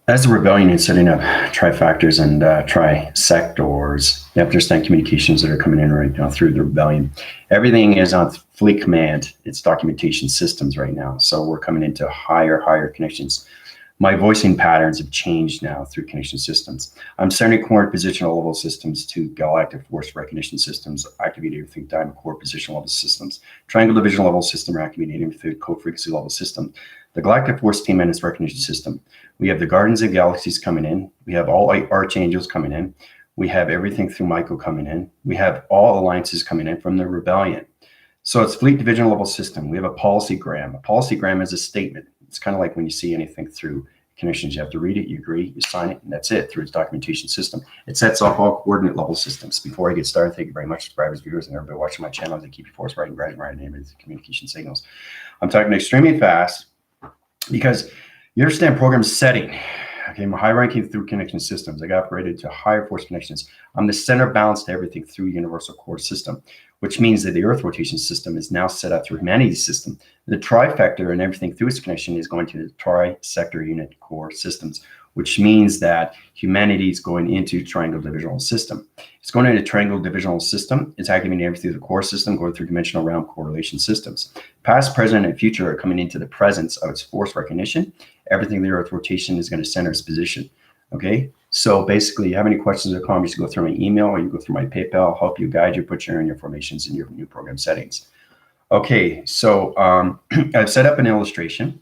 As the rebellion is setting up trifactors and trisectors, you have to understand communications that are coming in right now through the rebellion. Everything is on fleet command. It's documentation systems right now. So we're coming into higher connections. My voicing patterns have changed now through connection systems. I'm sending core positional level systems to galactic force recognition systems, activating through diamond core positional level systems. Triangle division level system are activating through code frequency level system. The galactic force team and its recognition system. We have the guardians of galaxies coming in. We have all archangels coming in. We have everything through Michael coming in. We have all alliances coming in from the rebellion. So it's fleet division level system. We have a policygram. A policygram is a statement. It's kind of like when you see anything through connections, you have to read it, you agree, you sign it, and that's it through its documentation system. It sets off all coordinate level systems. Before I get started, thank you very much, subscribers, viewers, and everybody watching my channel as I keep you force writing communication signals. I'm talking extremely fast because you understand program setting. Okay, I'm high ranking through connection systems. I got upgraded to higher force connections. I'm the center balance to everything through universal core system, which means that the Earth rotation system is now set up through humanity's system. The trifactor and everything through its connection is going to the trisector unit core systems, which means that humanity is going into triangle divisional system. It's going into triangle divisional system. It's activating everything through the core system, going through dimensional realm correlation systems. Past, present, and future are coming into the presence of its force recognition. Everything in the Earth rotation is going to center its position. Okay, so basically, you have any questions or comments, you go through my email or you go through my PayPal. I'll help you, guide you, put your informations in your new program settings. Okay, so I've set up an illustration.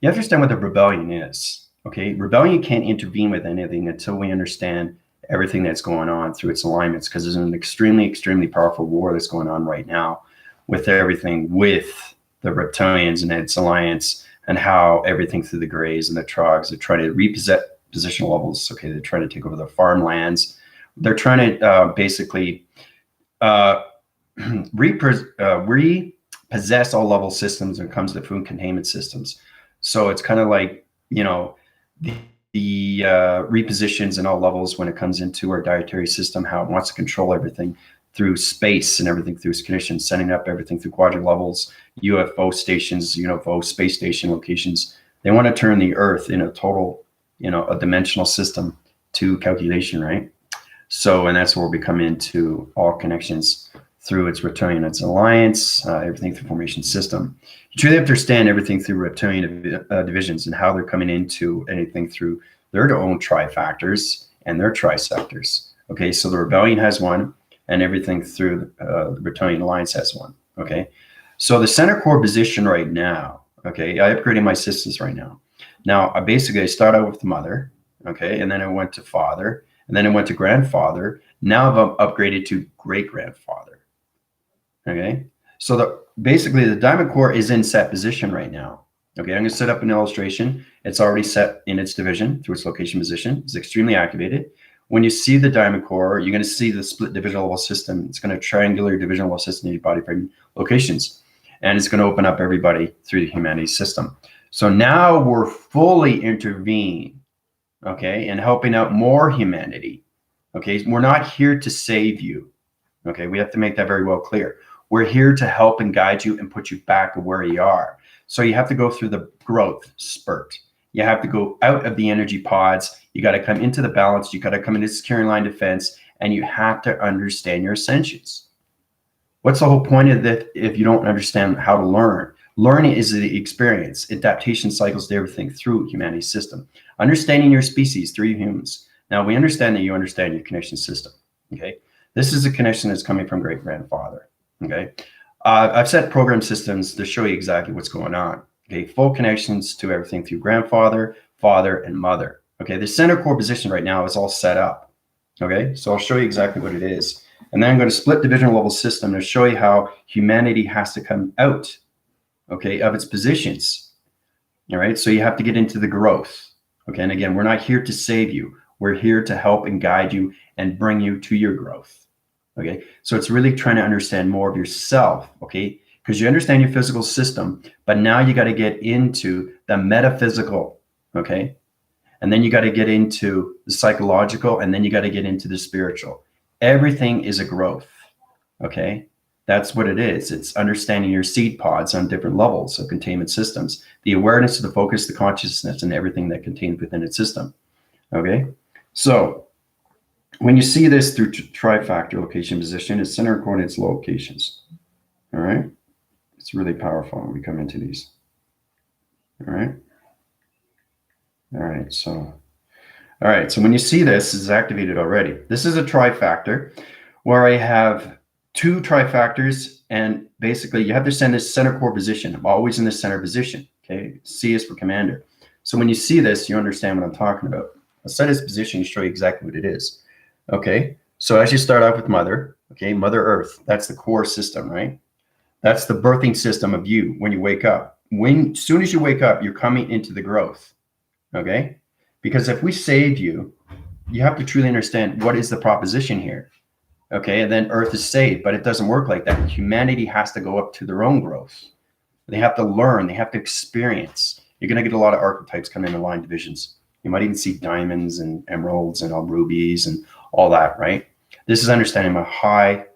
You have to understand what the rebellion is. Okay, rebellion can't intervene with anything until we understand everything that's going on through its alignments, because there's an extremely powerful war that's going on right now with everything with the reptilians and its alliance, and how everything through the grays and the trogs are trying to repossess positional levels. Okay, they're trying to take over the farmlands. They're trying to basically repossess all level systems when it comes to food containment systems. So it's kind of like, you know, the repositions in all levels when it comes into our dietary system, how it wants to control everything through space and everything through its conditions, setting up everything through quadrant levels, UFO stations, UFO space station locations. They want to turn the Earth in a total, you know, a dimensional system to calculation, right? So, and that's where we come into all connections through its reptilian, its alliance, everything through formation system. You truly have to understand everything through reptilian divisions and how they're coming into anything through their own trifactors and their trisectors. Okay, so the rebellion has one, and everything through the reptilian alliance has one. Okay, so the center core position right now, okay, I upgraded my systems right now. Now, I start out with the mother, okay, and then I went to father, and then I went to grandfather. Now I've upgraded to great-grandfather, okay? So basically the diamond core is in set position right now. Okay, I'm going to set up an illustration. It's already set in its division through its location position. It's extremely activated. When you see the diamond core, you're going to see the split divisional level system. It's going to triangular divisional level system in your body frame locations, and it's going to open up everybody through the humanity system. So now we're fully intervening, okay, and helping out more humanity. Okay, we're not here to save you. Okay, we have to make that very well clear. We're here to help and guide you and put you back where you are. So you have to go through the growth spurt. You have to go out of the energy pods. You got to come into the balance. You got to come into securing line defense, and you have to understand your ascensions. What's the whole point of that if you don't understand how to learn? Learning is the experience, adaptation cycles to everything through humanity's system. Understanding your species through humans. Now, we understand that you understand your connection system, okay? This is a connection that's coming from great-grandfather, okay? I've set program systems to show you exactly what's going on, okay? Full connections to everything through grandfather, father, and mother, okay? The center core position right now is all set up, okay? So I'll show you exactly what it is. And then I'm going to split divisional level system to show you how humanity has to come out, okay, of its positions, all right? So you have to get into the growth, okay? And again, we're not here to save you. We're here to help and guide you and bring you to your growth, okay? So it's really trying to understand more of yourself, okay? Because you understand your physical system, but now you got to get into the metaphysical, okay? And then you got to get into the psychological, and then you got to get into the spiritual. Everything is a growth, okay? That's what it is. It's understanding your seed pods on different levels of containment systems, the awareness, the focus, the consciousness, and everything that contained within its system. Okay, so when you see this through trifactor location position, it's center coordinates locations. All right, it's really powerful when we come into these. All right. So when you see this is activated already. This is a trifactor where I have two trifactors, and basically you have to send this center core position. I'm always in the center position. Okay, C is for commander. So when you see this, you understand what I'm talking about. I'll set this position to show you exactly what it is. Okay, so as you start off with mother, okay, Mother Earth, that's the core system, right? That's the birthing system of you when you wake up. As soon as you wake up, you're coming into the growth, okay? Because if we save you, you have to truly understand what is the proposition here, okay? And then Earth is saved, but it doesn't work like that. Humanity has to go up to their own growth. They have to learn, they have to experience. You're gonna get a lot of archetypes coming in line divisions. You might even see diamonds and emeralds and all rubies and all that, right? This is understanding my high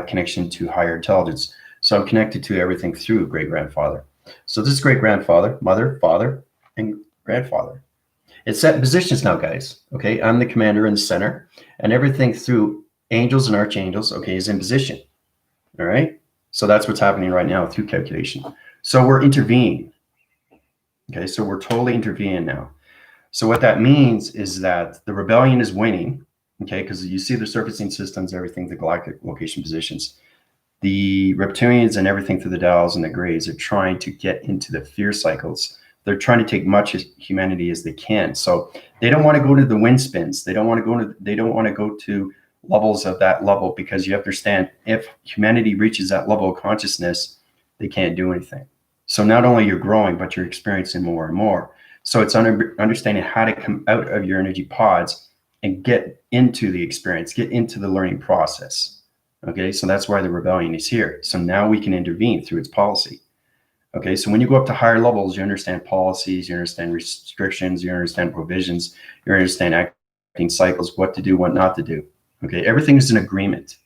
connection to higher intelligence. So I'm connected to everything through great-grandfather. So this is great-grandfather, mother, father, and grandfather. It's set in positions now, guys. Okay, I'm the commander in the center, and everything through angels and archangels, okay, is in position. All right, so that's what's happening right now through calculation. So we're intervening. Okay, so we're totally intervening now. So what that means is that the rebellion is winning. Okay, because you see the surfacing systems, everything, the galactic location positions. The reptilians and everything through the dials and the grays are trying to get into the fear cycles. They're trying to take much of humanity as they can. So they don't want to go to the wind spins. They don't want to go to levels of that level, because you have to understand, if humanity reaches that level of consciousness, they can't do anything. So not only you're growing, but you're experiencing more and more. So it's understanding how to come out of your energy pods and get into the experience, get into the learning process. Okay, so that's why the rebellion is here. So now we can intervene through its policy. Okay, so when you go up to higher levels, you understand policies, you understand restrictions, you understand provisions, you understand acting cycles, what to do, what not to do. Okay, everything is an agreement.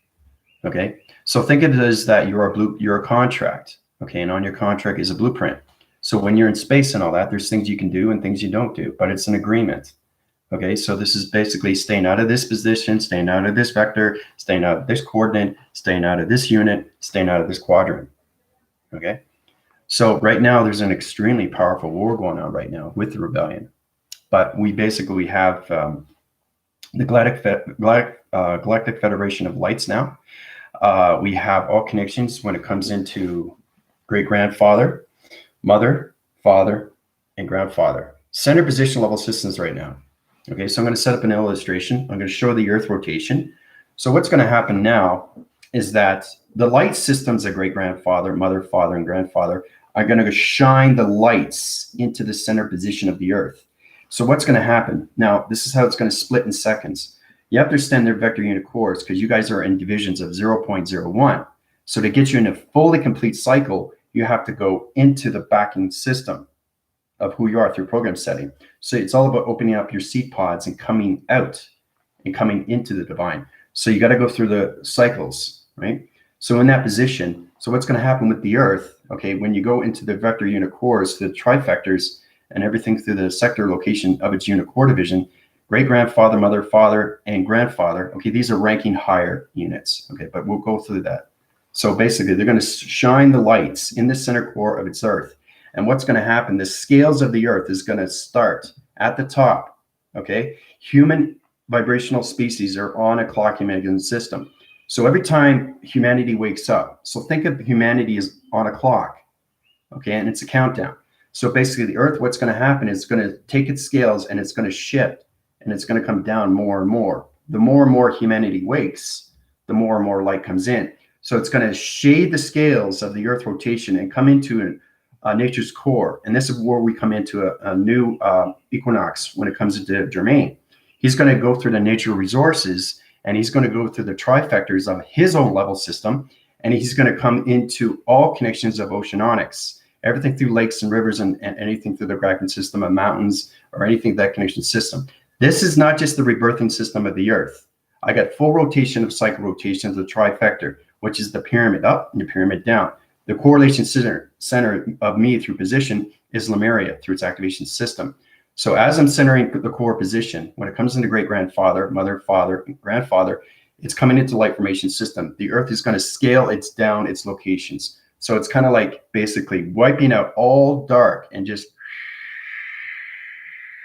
Okay, so think of it as that you're a contract. Okay, and on your contract is a blueprint. So when you're in space and all that, there's things you can do and things you don't do, but it's an agreement. Okay, so this is basically staying out of this position, staying out of this vector, staying out of this coordinate, staying out of this unit, staying out of this quadrant. Okay, so right now there's an extremely powerful war going on right now with the rebellion, but we basically have the Galactic Federation of Lights now. We have all connections when it comes into great-grandfather, mother, father, and grandfather. Center position level systems right now. Okay, so I'm going to set up an illustration. I'm going to show the Earth rotation. So what's going to happen now is that the light systems of great-grandfather, mother, father, and grandfather are going to shine the lights into the center position of the Earth. So what's going to happen? Now, this is how it's going to split in seconds. You have to understand their vector unit cores, because you guys are in divisions of 0.01. So to get you in a fully complete cycle, you have to go into the backing system of who you are through program setting. So it's all about opening up your seed pods and coming out and coming into the divine. So you got to go through the cycles, right? So in that position, so what's going to happen with the Earth, okay, when you go into the vector unit cores, the trifactors and everything through the sector location of its unit core division, great-grandfather, mother, father, and grandfather, okay, these are ranking higher units, okay, but we'll go through that. So basically, they're going to shine the lights in the center core of its Earth. And what's going to happen, the scales of the Earth is going to start at the top, okay? Human vibrational species are on a clocking mechanism system. So every time humanity wakes up, so think of humanity as on a clock, okay? And it's a countdown. So basically the Earth, what's going to happen is it's going to take its scales and it's going to shift, and it's going to come down more and more. The more and more humanity wakes, the more and more light comes in. So it's going to shade the scales of the Earth rotation and come into nature's core. And this is where we come into a new equinox when it comes into Germain. He's going to go through the nature resources, and he's going to go through the trifactors of his own level system, and he's going to come into all connections of oceanics, everything through lakes and rivers and anything through the Kraken system of mountains or anything that connection system. This is not just the rebirthing system of the Earth. I got full rotation of cycle rotation of the trifactor. which is the pyramid up and the pyramid down. The correlation center of me through position is Lemuria through its activation system. So as I'm centering the core position, when it comes into great-grandfather, mother, father, and grandfather, it's coming into light formation system. The Earth is going to scale its down its locations. So it's kind of like basically wiping out all dark and just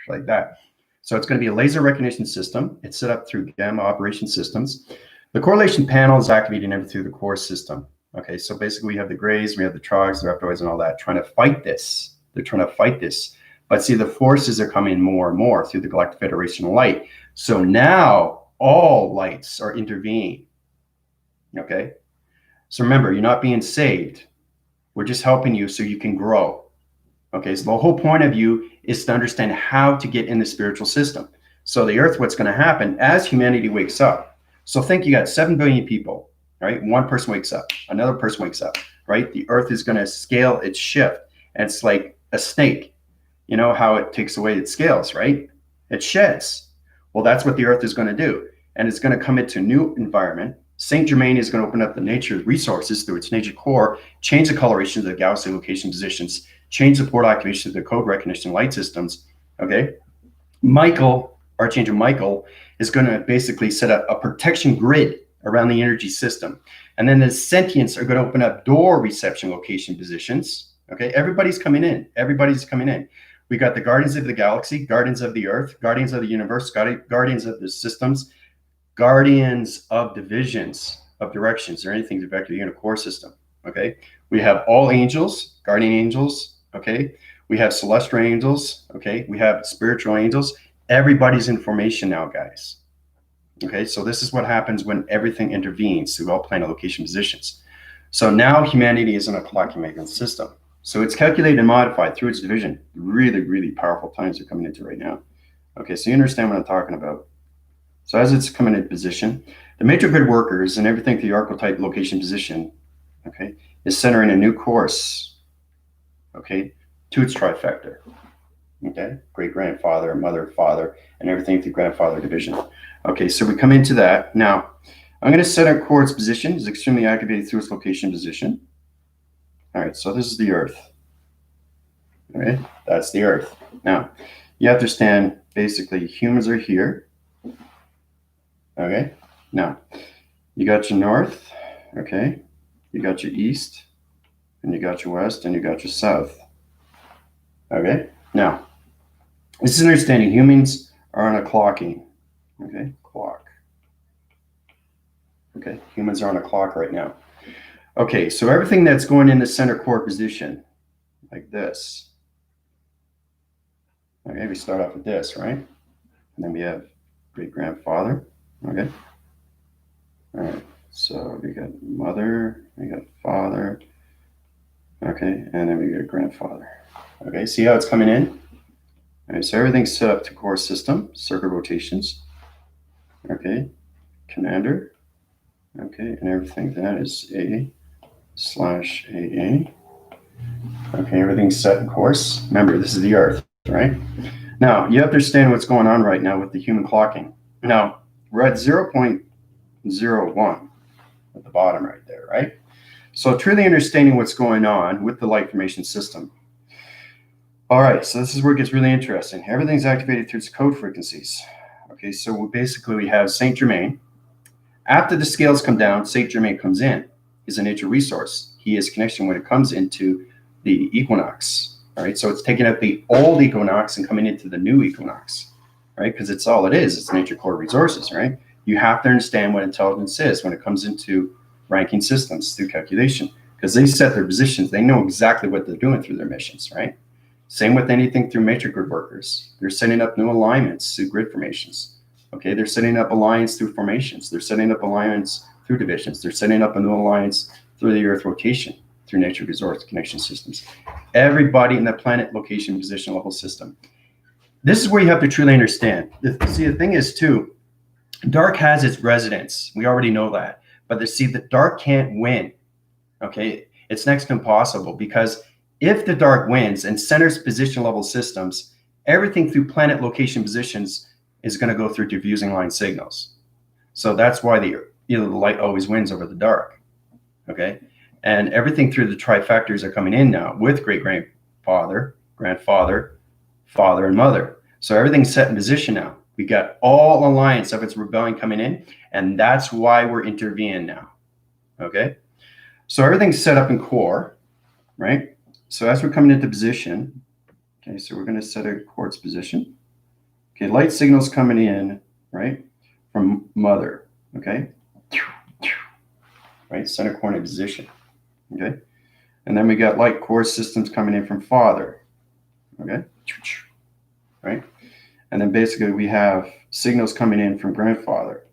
like that. So it's going to be a laser recognition system. It's set up through gamma operation systems. The correlation panel is activating everything through the core system. Okay, so basically we have the grays, we have the trogs, the reptoids, and all that trying to fight this. They're trying to fight this. But see, the forces are coming more and more through the Galactic Federation of light. So now all lights are intervening. Okay, so remember, you're not being saved. We're just helping you so you can grow. Okay, so the whole point of you is to understand how to get in the spiritual system. So the Earth, what's going to happen as humanity wakes up. So think you got 7 billion people, right? One person wakes up, another person wakes up, right? The Earth is going to scale its shift. And it's like a snake. You know how it takes away its scales, right? It sheds. Well, that's what the Earth is going to do. And it's going to come into a new environment. Saint Germain is going to open up the nature resources through its nature core, change the coloration of the galaxy location positions, change the portal activation of the code recognition light systems. Okay. Michael, Archangel Michael, is going to basically set up a protection grid around the energy system. And then the sentients are going to open up door reception location positions. Okay. Everybody's coming in. Everybody's coming in. We got the guardians of the galaxy, guardians of the Earth, guardians of the universe, guardians of the systems, guardians of divisions, of directions, or anything to vector the unit core system. Okay. We have all angels, guardian angels. Okay. We have celestial angels. Okay. We have spiritual angels. Everybody's in formation now, guys. Okay. So this is what happens when everything intervenes through all planet location positions. So now humanity is in a clock-making system. So it's calculated and modified through its division. Really, really powerful times are coming into right now. Okay. So you understand what I'm talking about. So as it's coming into position, the major grid workers and everything through the archetype location position, okay, is centering a new course, okay, to its trifactor, okay, great-grandfather, mother, father, and everything through grandfather division. Okay, so we come into that. Now, I'm going to set our coordinates position is extremely activated through its location position. All right, so this is the Earth. All right, that's the Earth. Now, you have to understand, basically, humans are here. Okay, now you got your north, okay, you got your east, and you got your west, and you got your south. Okay, now this is understanding humans are on a clocking, okay, clock. Okay, humans are on a clock right now. Okay, so everything that's going in the center core position, like this. Okay, we start off with this, right? And then we have great-grandfather. Okay. All right. So we got mother, we got father. Okay. And then we got grandfather. Okay. See how it's coming in? All right. So everything's set up to core system, circuit rotations. Okay. Commander. Okay. And everything that is A/AA. Okay. Everything's set in course. Remember, this is the Earth, right? Now, you have to understand what's going on right now with the human clocking. Now, we're at 0.01 at the bottom right there, right? So truly understanding what's going on with the light formation system. All right, so this is where it gets really interesting. Everything's activated through its code frequencies. Okay, so we have Saint Germain. After the scales come down, Saint Germain comes in. He's a nature resource. He is connection when it comes into the equinox. All right, so it's taking out the old equinox and coming into the new equinox. Right? Because it's all it is. It's nature core resources, right? You have to understand what intelligence is when it comes into ranking systems through calculation, because they set their positions. They know exactly what they're doing through their missions, right? Same with anything through matrix grid workers. They're setting up new alignments through grid formations. Okay, they're setting up alliance through formations. They're setting up alliance through divisions. They're setting up a new alliance through the Earth rotation, through nature resource connection systems. Everybody in the planet location position level system. This is where you have to truly understand. See, the thing is, too, dark has its residence. We already know that. But the dark can't win. Okay? It's next to impossible, because if the dark wins and centers position level systems, everything through planet location positions is going to go through diffusing line signals. So that's why the light always wins over the dark. okay? And everything through the trifactors are coming in now with great-grandfather, grandfather, father, and mother. So everything's set in position now. We got all alliance of its rebellion coming in, and that's why we're intervening now, okay? So everything's set up in core, right? So as we're coming into position, okay, so we're going to set a quartz position. Okay, light signals coming in, right, from mother, okay? Right, center coordinate position, okay? And then we got light core systems coming in from father, okay? Right? And then basically we have signals coming in from grandfather,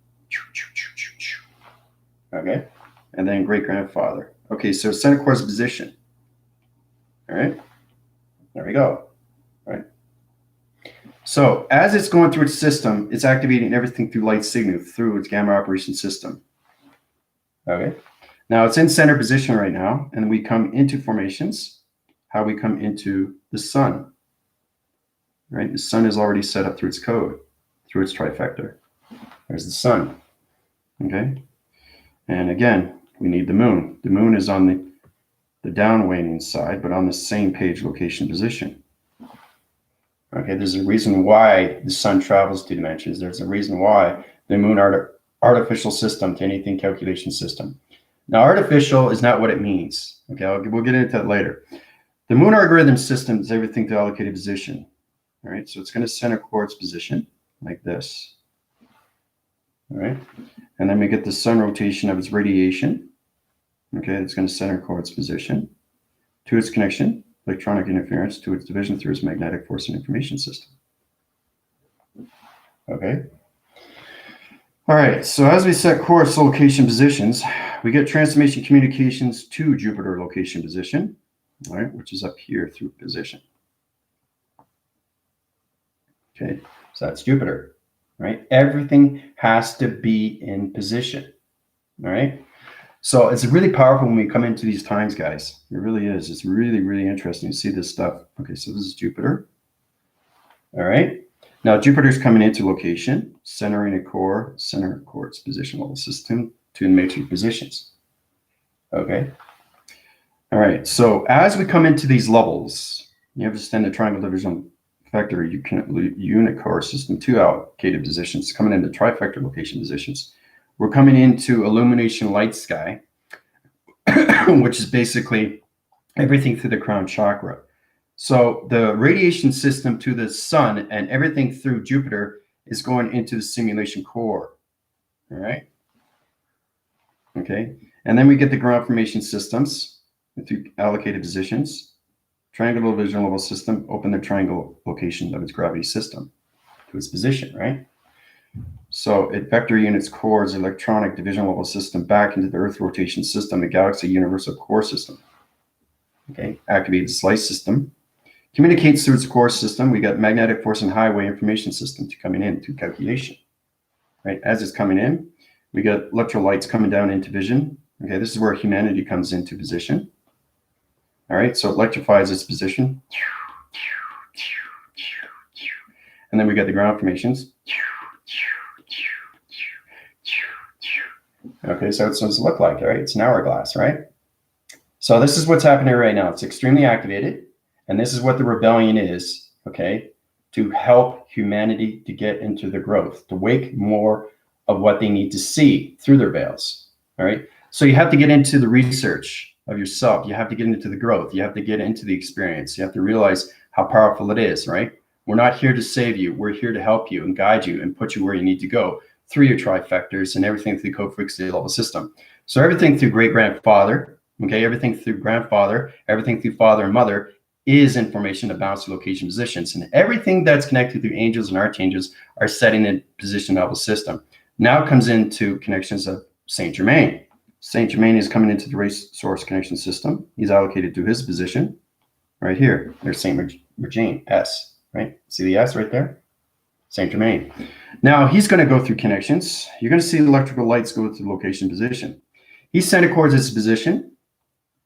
okay? And then great grandfather. Okay, so center core's position, all right? There we go, right? So as it's going through its system, it's activating everything through light signal through its gamma operation system. Okay. Now it's in center position right now, and we come into formations, how we come into the sun. Right? The sun is already set up through its code, through its trifactor. There's the sun. Okay. And again, we need the moon. The moon is on the downwaning side, but on the same page location position. Okay, there's a reason why the sun travels 2 dimensions. There's a reason why the moon artificial system to anything calculation system. Now, artificial is not what it means. Okay, we'll get into that later. The moon algorithm system is everything to allocated position. All right, so it's going to center quartz position like this. All right, and then we get the sun rotation of its radiation. Okay, it's going to center quartz position to its connection, electronic interference, to its division through its magnetic force and information system. Okay. All right, so as we set course location positions, we get transformation communications to Jupiter location position, all right, which is up here through position. Okay, so that's Jupiter, right? Everything has to be in position, all right? So it's really powerful when we come into these times, guys. It really is. It's really, really interesting to see this stuff. Okay, so this is Jupiter. All right. Now Jupiter's coming into location, centering a core, center quartz position level system to matrix positions. Okay. All right. So as we come into these levels, you understand the triangle division factor unit core system to allocated positions, coming into trifactor location positions. We're coming into illumination light sky, which is basically everything through the crown chakra. So the radiation system to the sun and everything through Jupiter is going into the simulation core. All right. Okay. And then we get the ground formation systems through allocated positions. Triangle division level system, open the triangle location of its gravity system to its position, right? So it vector units cores electronic division level system back into the Earth rotation system, the galaxy universal core system. Okay, activated slice system. Communicates through its core system. We got magnetic force and highway information system to coming in to calculation. Right, as it's coming in, we got electrolytes coming down into vision. Okay, this is where humanity comes into position. All right, so it electrifies its position. And then we got the ground formations. Okay, so it's what does it look like, right? It's an hourglass, right? So this is what's happening right now. It's extremely activated, and this is what the rebellion is, okay, to help humanity to get into the growth, to wake more of what they need to see through their veils, all right? So you have to get into the research of yourself. You have to get into the growth. You have to get into the experience. You have to realize how powerful it is, right? We're not here to save you. We're here to help you and guide you and put you where you need to go through your trifactors and everything through the code frequency level system. So everything through great-grandfather, okay, everything through grandfather, everything through father and mother is information about bounce location positions. And everything that's connected through angels and archangels are setting in position level system. Now comes into connections of Saint Germain. Saint Germain is coming into the race source connection system. He's allocated to his position right here. There's Saint Germain, S, right? See the S right there? Saint Germain. Now he's going to go through connections. You're going to see the electrical lights go to location position. He's sent towards his position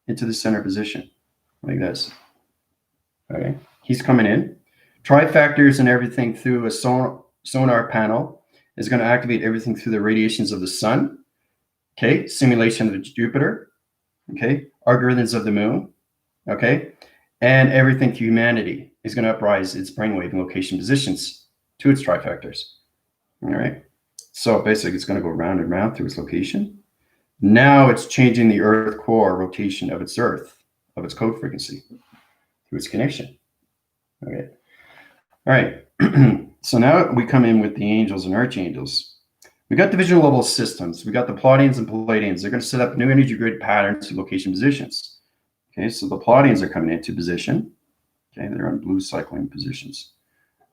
into the center position like this. Okay, he's coming in. Trifactors and everything through a sonar panel is going to activate everything through the radiations of the sun. Okay, simulation of Jupiter. okay, algorithms of the moon, okay, and everything to humanity is going to uprise its brainwave and location positions to its trifactors. All right. So basically, it's going to go round and round through its location. Now it's changing the Earth core rotation of its Earth, of its code frequency, through its connection. Okay. All right. So now we come in with the angels and archangels. We got division level systems. We got the Pleiadians and Palladians. They're going to set up new energy grid patterns to location positions. Okay, so the Pleiadians are coming into position. Okay, they're on blue cycling positions.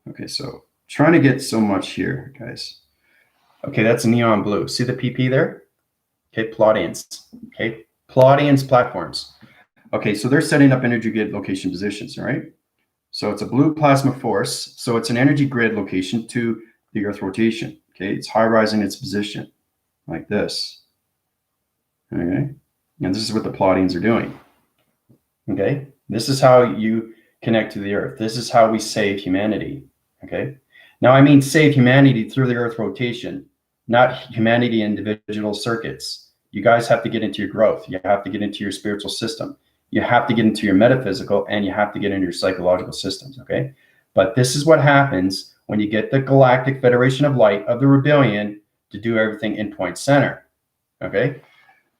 Okay, so trying to get so much here, guys. Okay, that's neon blue. See the PP there? Okay, Pleiadians. Okay, Pleiadians platforms. Okay, so they're setting up energy grid location positions, all right? So it's a blue plasma force. So it's an energy grid location to the Earth rotation. Okay, it's high-rising its position like this. Okay, and this is what the Pleiadians are doing. Okay, this is how you connect to the Earth. This is how we save humanity. Okay, now I mean save humanity through the Earth rotation, not humanity individual circuits. You guys have to get into your growth. You have to get into your spiritual system. You have to get into your metaphysical, and you have to get into your psychological systems. Okay, but this is what happens when you get the Galactic Federation of Light of the Rebellion to do everything in point center. Okay.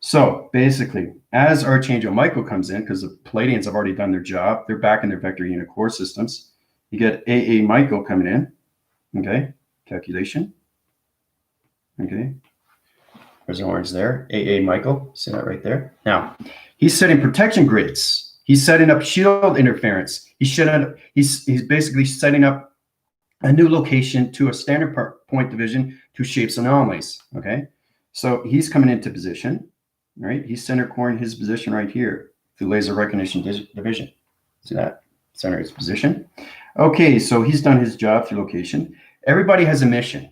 So basically, as Archangel Michael comes in, because the Palladians have already done their job, they're back in their vector unit core systems. You get AA Michael coming in, okay, calculation, okay. There's an orange there, AA Michael, see that right there? Now, he's setting protection grids. He's setting up shield interference. He's basically setting up a new location to a standard point division to shapes anomalies, okay? So he's coming into position. Right, he's center core in his position right here through laser recognition division. See that? Center his position. Okay, so he's done his job through location. Everybody has a mission.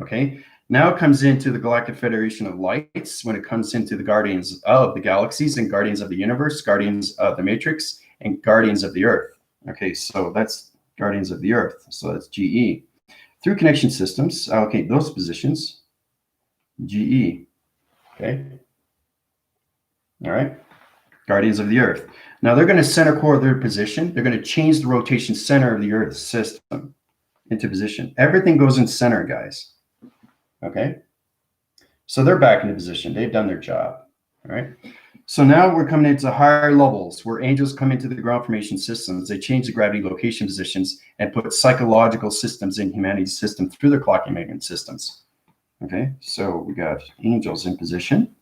Okay, now it comes into the Galactic Federation of Lights when it comes into the Guardians of the Galaxies and Guardians of the Universe, Guardians of the Matrix, and Guardians of the Earth. Okay, so that's Guardians of the Earth. So that's GE. Through connection systems, allocate those positions. GE. Okay. All right, Guardians of the Earth. Now they're going to center core their position. They're going to change the rotation center of the Earth system into position. Everything goes in center, guys. Okay, so they're back into position. They've done their job. All right, so now we're coming into higher levels where angels come into the ground formation systems. They change the gravity location positions and put psychological systems in humanity's system through their clocking magnet systems. Okay, so we got angels in position.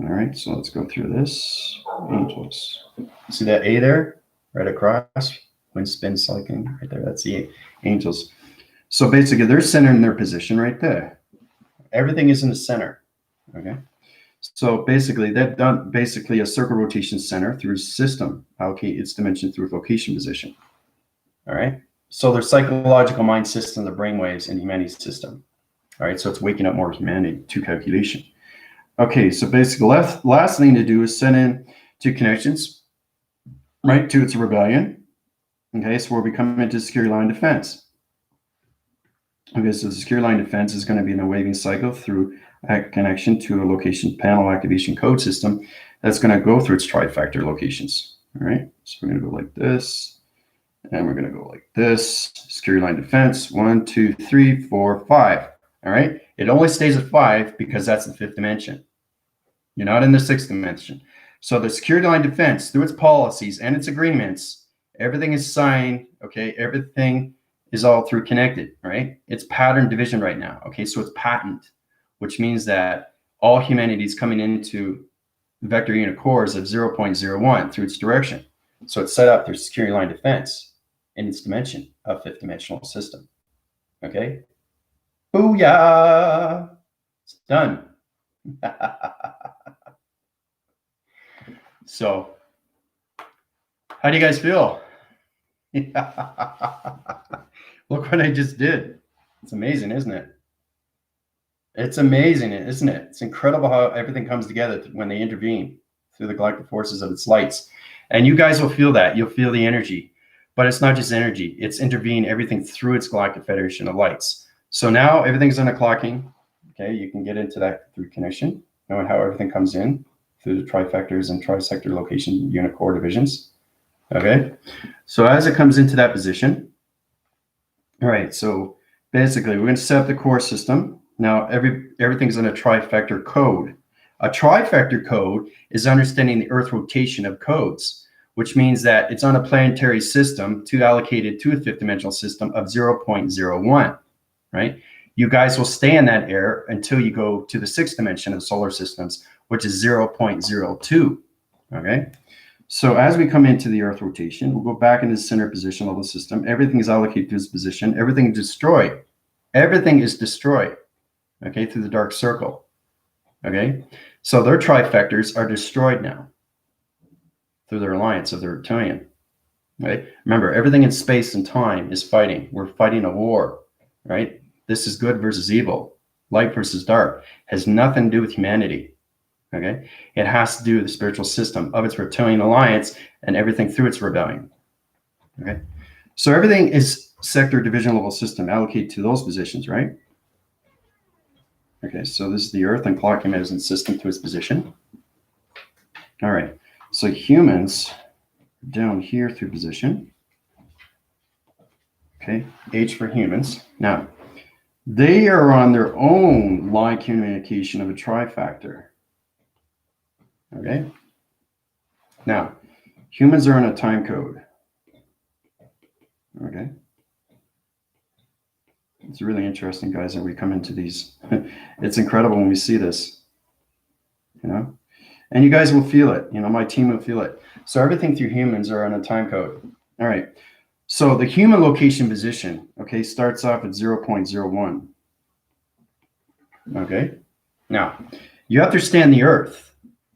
All right, so let's go through this. Angels. See that A there? Right across. Wind spin cycling right there. That's the angels. So basically, they're centering their position right there. Everything is in the center. Okay. So basically, they've done basically a circle rotation center through system. Allocate its dimension through location position. All right. So their psychological mind system, the brainwaves, and humanity's system. All right. So it's waking up more humanity to calculation. Okay, so basically, last thing to do is send in to connections, right, to its rebellion. Okay, so where we come into secure line defense. Okay, so the secure line defense is going to be in a waving cycle through a connection to a location panel activation code system that's going to go through its trifactor locations. All right, so we're going to go like this, and we're going to go like this. Secure line defense, 1, 2, 3, 4, 5. All right, it only stays at 5 because that's the 5th dimension. You're not in the 6th dimension. So the security line defense, through its policies and its agreements, everything is signed, okay? Everything is all through connected, right? It's pattern division right now, okay? So it's patent, which means that all humanity is coming into vector unit cores of 0.01 through its direction. So it's set up through security line defense in its dimension of 5th dimensional system, okay? Booyah! It's done. So, how do you guys feel? Look what I just did. It's amazing, isn't it? It's amazing, isn't it? It's incredible how everything comes together when they intervene through the galactic forces of its lights. And you guys will feel that. You'll feel the energy. But it's not just energy. It's intervene everything through its Galactic Federation of Lights. So now everything's on a clocking. Okay, you can get into that through connection, knowing how everything comes in. through the trifactors and trisector location unit core divisions. Okay, so as it comes into that position, all right, so basically we're going to set up the core system. Now everything's in a trifactor code. A trifactor code is understanding the Earth rotation of codes, which means that it's on a planetary system allocated to a fifth dimensional system of 0.01, right? You guys will stay in that air until you go to the sixth dimension of the solar systems, which is 0.02, okay? So as we come into the Earth rotation, we'll go back into the center position of the system. Everything is allocated to its position. Everything is destroyed. Everything is destroyed, okay, through the dark circle, okay? So their trifactors are destroyed now through their alliance of the reptilian, right? Remember, everything in space and time is fighting. We're fighting a war, right? This is good versus evil, light versus dark. Has nothing to do with humanity. Okay, it has to do with the spiritual system of its reptilian alliance and everything through its rebellion. Okay, so everything is sector division level system allocated to those positions, right? Okay, so this is the Earth and clocking as a system to its position. All right, so humans down here through position. Okay, H for humans. Now, they are on their own line communication of a trifactor. Okay, now humans are in a time code. Okay, it's really interesting, guys, that we come into these. It's incredible when we see this, you know, and you guys will feel it. You know, my team will feel it. So everything through humans are on a time code. All right, so the human location position, okay, starts off at 0.01. Okay, now you have to understand the Earth.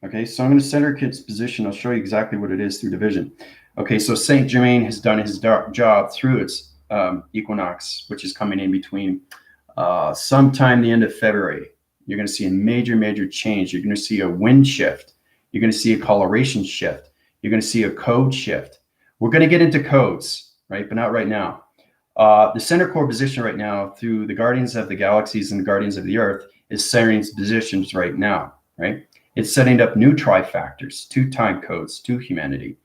Okay, so I'm going to center kid's position. I'll show you exactly what it is through division. Okay, so Saint Germain has done his job through its equinox, which is coming in between sometime the end of February. You're going to see a major change. You're going to see a wind shift. You're going to see a coloration shift. You're going to see a code shift. We're going to get into codes, right? But not right now. The center core position right now through the Guardians of the Galaxies and the Guardians of the Earth is centering its positions right now, right? It's setting up new trifactors, 2 time codes to humanity.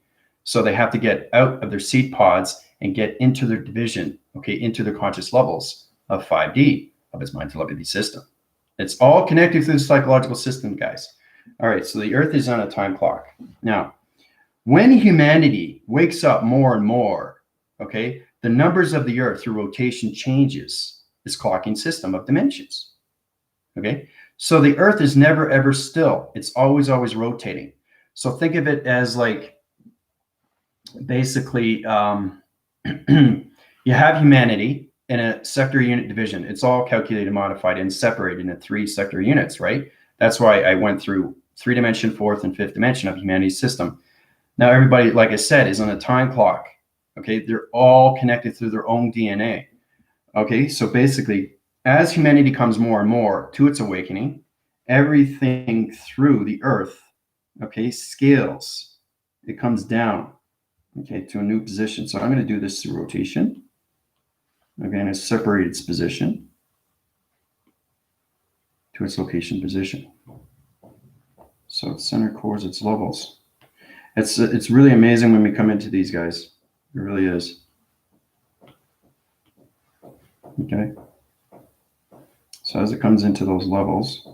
So they have to get out of their seed pods and get into their division, okay, into their conscious levels of 5D of its mind telepathy system. It's all connected through the psychological system, guys. All right, so the Earth is on a time clock. Now, when humanity wakes up more and more, okay, the numbers of the Earth through rotation changes its clocking system of dimensions, okay? So the Earth is never, ever still. It's always rotating. So think of it as like, basically, you have humanity in a sector unit division. It's all calculated, modified, and separated into 3 sector units, right? That's why I went through 3-dimension, 4th, and 5th dimension of humanity's system. Now, everybody, like I said, is on a time clock, okay? They're all connected through their own DNA, okay? So basically, as humanity comes more and more to its awakening, everything through the Earth, okay, scales. It comes down, okay, to a new position. So I'm going to do this through rotation. Okay, and I separate its position to its location position. So its center cores, its levels. It's really amazing when we come into these guys. It really is. Okay. So as it comes into those levels,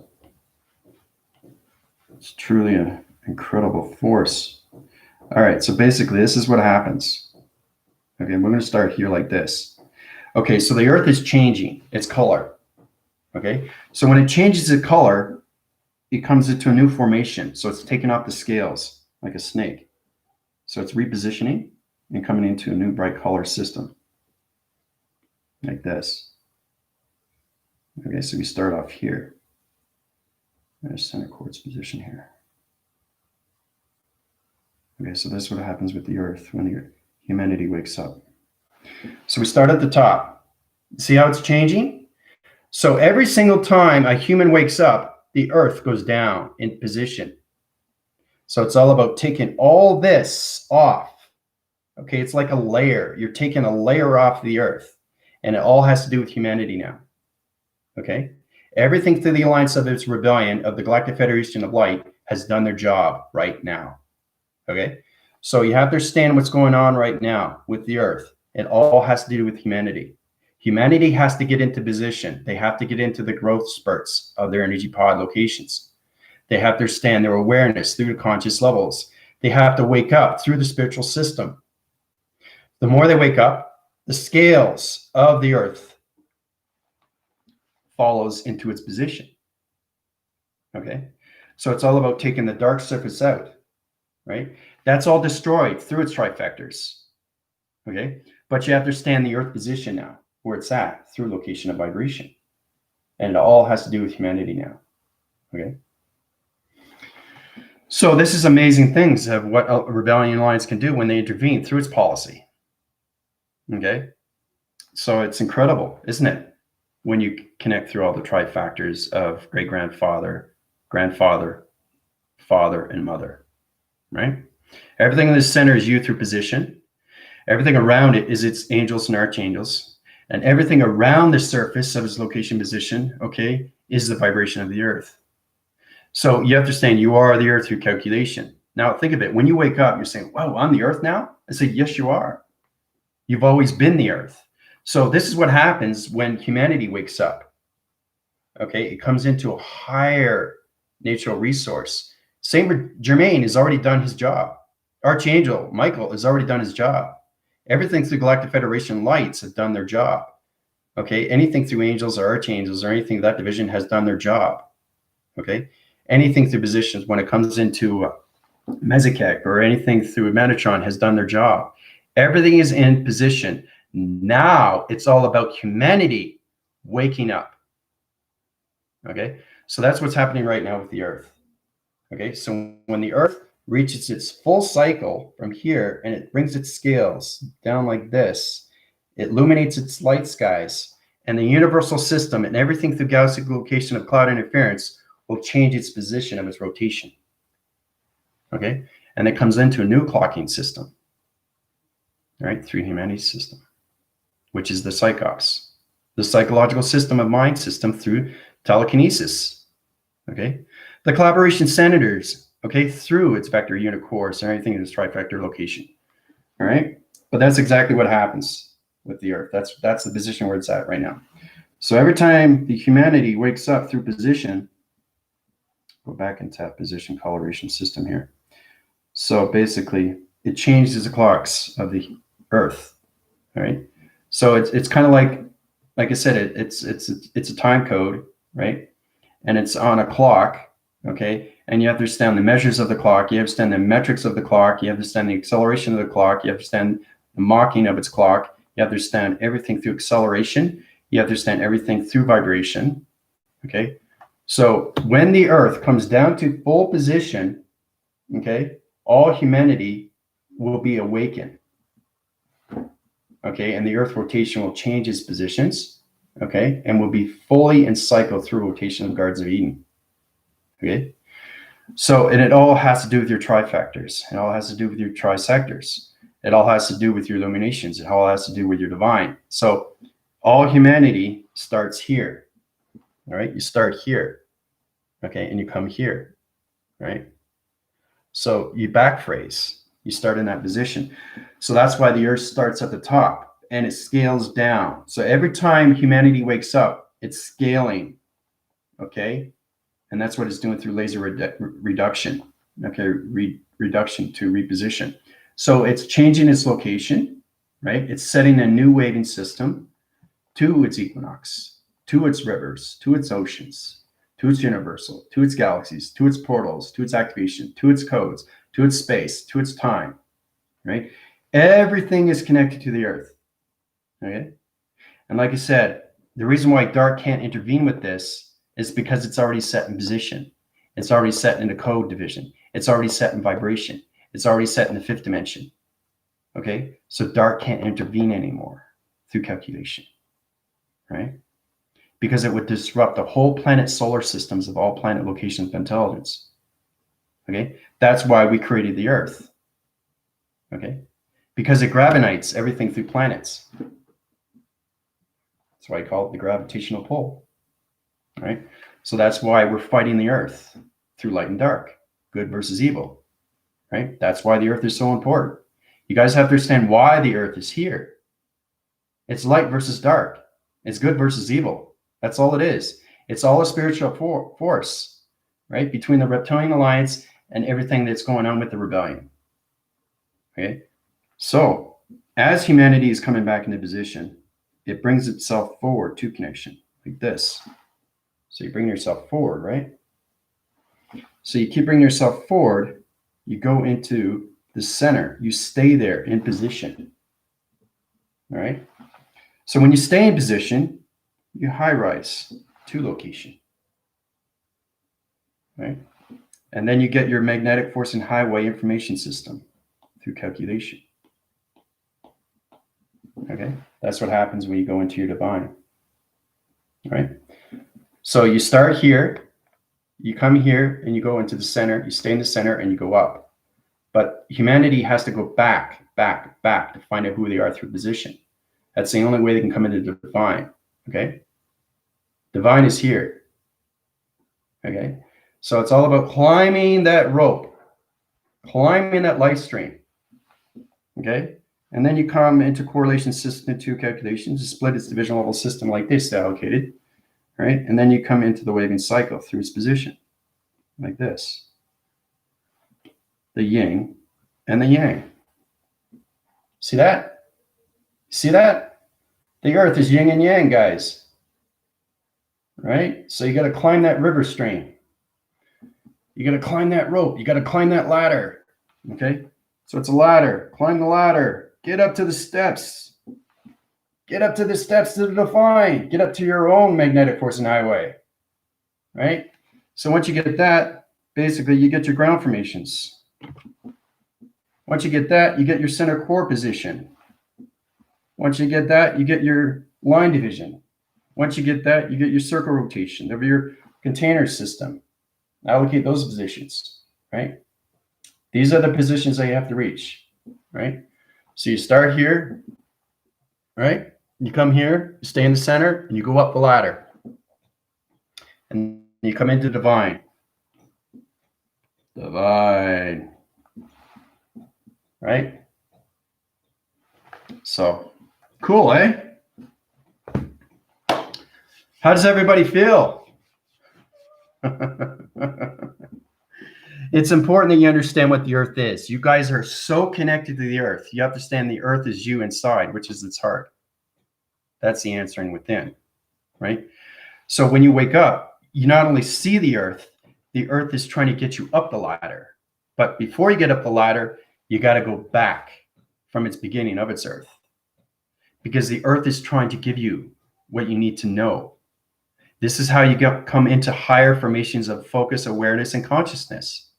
it's truly an incredible force. All right, so basically this is what happens. Okay, we're going to start here like this. Okay, so the Earth is changing its color. Okay, so when it changes its color, it comes into a new formation. So it's taking off the scales like a snake. So it's repositioning and coming into a new bright color system like this. Okay, so we start off here. There's center quartz position here. Okay, so this is what happens with the Earth when the humanity wakes up. So we start at the top. See how it's changing? So every single time a human wakes up, the Earth goes down in position. So it's all about taking all this off. Okay, it's like a layer. You're taking a layer off the Earth, and it all has to do with humanity now. Okay, everything through the alliance of its rebellion of the Galactic Federation of Light has done their job right now. Okay? So you have to understand what's going on right now with the Earth. It all has to do with humanity. Humanity has to get into position. They have to get into the growth spurts of their energy pod locations. They have to understand their awareness through the conscious levels. They have to wake up through the spiritual system. The more they wake up, the scales of the Earth follows into its position. Okay? So it's all about taking the dark surface out, right? That's all destroyed through its trifactors. Okay? But you have to understand the Earth position now, where it's at, through location of vibration. And it all has to do with humanity now. Okay? So this is amazing things of what a rebellion alliance can do when they intervene through its policy. Okay? So it's incredible, isn't it? When you connect through all the trifactors of great-grandfather, grandfather, father, and mother, right? Everything in the center is you through position. Everything around it is its angels and archangels. And everything around the surface of its location position, okay, is the vibration of the Earth. So you have to understand you are the Earth through calculation. Now think of it. When you wake up, you're saying, wow, I'm the Earth now? I say, yes, you are. You've always been the Earth. So this is what happens when humanity wakes up. Okay, it comes into a higher natural resource. Saint Germain has already done his job. Archangel Michael has already done his job. Everything through Galactic Federation lights have done their job. Okay, anything through angels or archangels or anything that division has done their job. Okay, anything through positions when it comes into Mezekek or anything through Metatron has done their job. Everything is in position. Now it's all about humanity waking up. Okay, so that's what's happening right now with the Earth. Okay, so when the Earth reaches its full cycle from here and it brings its scales down like this, it illuminates its light skies, and the universal system and everything through galactic location of cloud interference will change its position of its rotation. Okay, and it comes into a new clocking system, right, through humanity's system, which is the psychops, the psychological system of mind system through telekinesis. Okay, the collaboration senators, okay, through its vector unit course or anything in its trifactor location. All right, but that's exactly what happens with the Earth. That's the position where it's at right now. So every time the humanity wakes up through position, go back into that position coloration system here. So basically, it changes the clocks of the Earth. All right. So it's kind of like I said, it's a time code, right? And it's on a clock. Okay. And you have to understand the measures of the clock. You have to understand the metrics of the clock. You have to understand the acceleration of the clock. You have to understand the mocking of its clock. You have to understand everything through acceleration. You have to understand everything through vibration. Okay. So when the Earth comes down to full position, okay, all humanity will be awakened. Okay, and the Earth rotation will change its positions, okay, and will be fully in cycle through rotation of the Gardens of Eden. Okay, so and it all has to do with your trifactors. It all has to do with your trisectors. It all has to do with your illuminations. It all has to do with your divine. So all humanity starts here. All right, you start here, okay, and you come here, right? So you back phrase, you start in that position. So that's why the Earth starts at the top and it scales down. So every time humanity wakes up, it's scaling, okay? And that's what it's doing through laser reduction, okay? Reduction to reposition. So it's changing its location, right? It's setting a new waving system to its equinox, to its rivers, to its oceans, to its universal, to its galaxies, to its portals, to its activation, to its codes, to its space, to its time, right? Everything is connected to the Earth, okay? And like I said, the reason why dark can't intervene with this is because it's already set in position. It's already set in a code division. It's already set in vibration. It's already set in the fifth dimension, okay? So dark can't intervene anymore through calculation, right? Because it would disrupt the whole planet solar systems of all planet locations of intelligence. Okay, that's why we created the Earth. Okay, because it gravitates everything through planets. That's why I call it the gravitational pull. Right, so that's why we're fighting the Earth through light and dark. good versus evil, right? That's why the earth is so important. You guys have to understand why the earth is here. It's light versus dark. It's good versus evil. That's all it is. It's all a spiritual force, right? Between the Reptilian Alliance and everything that's going on with the rebellion. Okay? So, as humanity is coming back into position, it brings itself forward to connection, like this. So you bring yourself forward, right? So you keep bringing yourself forward, you go into the center, you stay there in position. All right? So when you stay in position, you high rise to location. Right? And then you get your magnetic force and highway information system through calculation. Okay? That's what happens when you go into your divine. All right? So you start here, you come here, and you go into the center, you stay in the center, and you go up. But humanity has to go back to find out who they are through position. That's the only way they can come into the divine. Okay? Divine is here. Okay? So it's all about climbing that rope, climbing that light stream. Okay? And then you come into correlation system 2 calculations, to split its division level system like this, allocated. Right? And then you come into the waving cycle through its position, like this. The yin and the yang. See that? See that? The earth is yin and yang, guys. Right? So you got to climb that river stream. You got to climb that rope. You got to climb that ladder. Okay? So it's a ladder. Climb the ladder. Get up to the steps. Get up to the steps to the divine. Get up to your own magnetic force and highway. Right? So once you get that, basically you get your ground formations. Once you get that, you get your center core position. Once you get that, you get your line division. Once you get that, you get your circle rotation of your container system. Allocate those positions, right? These are the positions that you have to reach, right? So you start here, right? You come here, you stay in the center, and you go up the ladder. And you come into divine. Divine. Right? So, cool, eh? How does everybody feel? It's important that you understand what the earth is. You guys are so connected to the earth. You understand the earth is you inside, which is its heart. That's the answering within, right? So when you wake up, you not only see the earth is trying to get you up the ladder. But before you get up the ladder, you got to go back from its beginning of its earth. Because the earth is trying to give you what you need to know. This is how you come into higher formations of focus, awareness, and consciousness.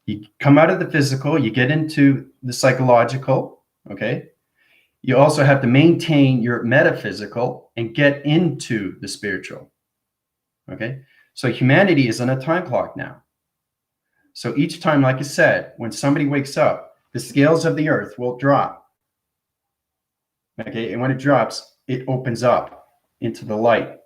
You come out of the physical, you get into the psychological, okay? You also have to maintain your metaphysical and get into the spiritual, okay? So humanity is on a time clock now. So each time, like I said, when somebody wakes up, the scales of the earth will drop, okay? And when it drops, it opens up into the light.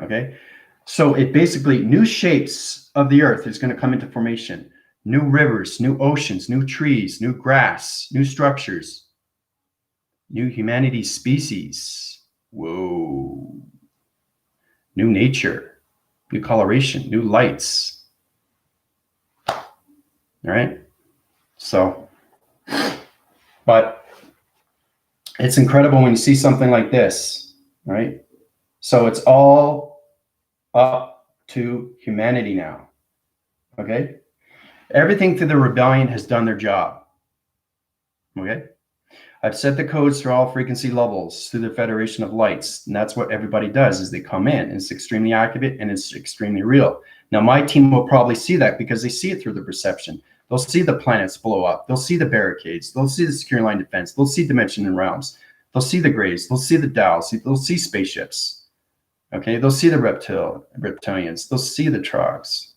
Okay, so it basically, new shapes of the earth is going to come into formation. New rivers, new oceans, new trees, new grass, new structures, new humanity species. Whoa. New nature, new coloration, new lights. All right. So, but it's incredible when you see something like this, right? So it's all up to humanity now, okay? Everything through the rebellion has done their job, okay? I've set the codes for all frequency levels through the Federation of Lights, and that's what everybody does is they come in, and it's extremely accurate, and it's extremely real. Now, my team will probably see that because they see it through the perception. They'll see the planets blow up. They'll see the barricades. They'll see the secure line defense. They'll see dimension and realms. They'll see the grays. They'll see the Dows. They'll see spaceships. Okay, they'll see the reptilians. They'll see the Trogs.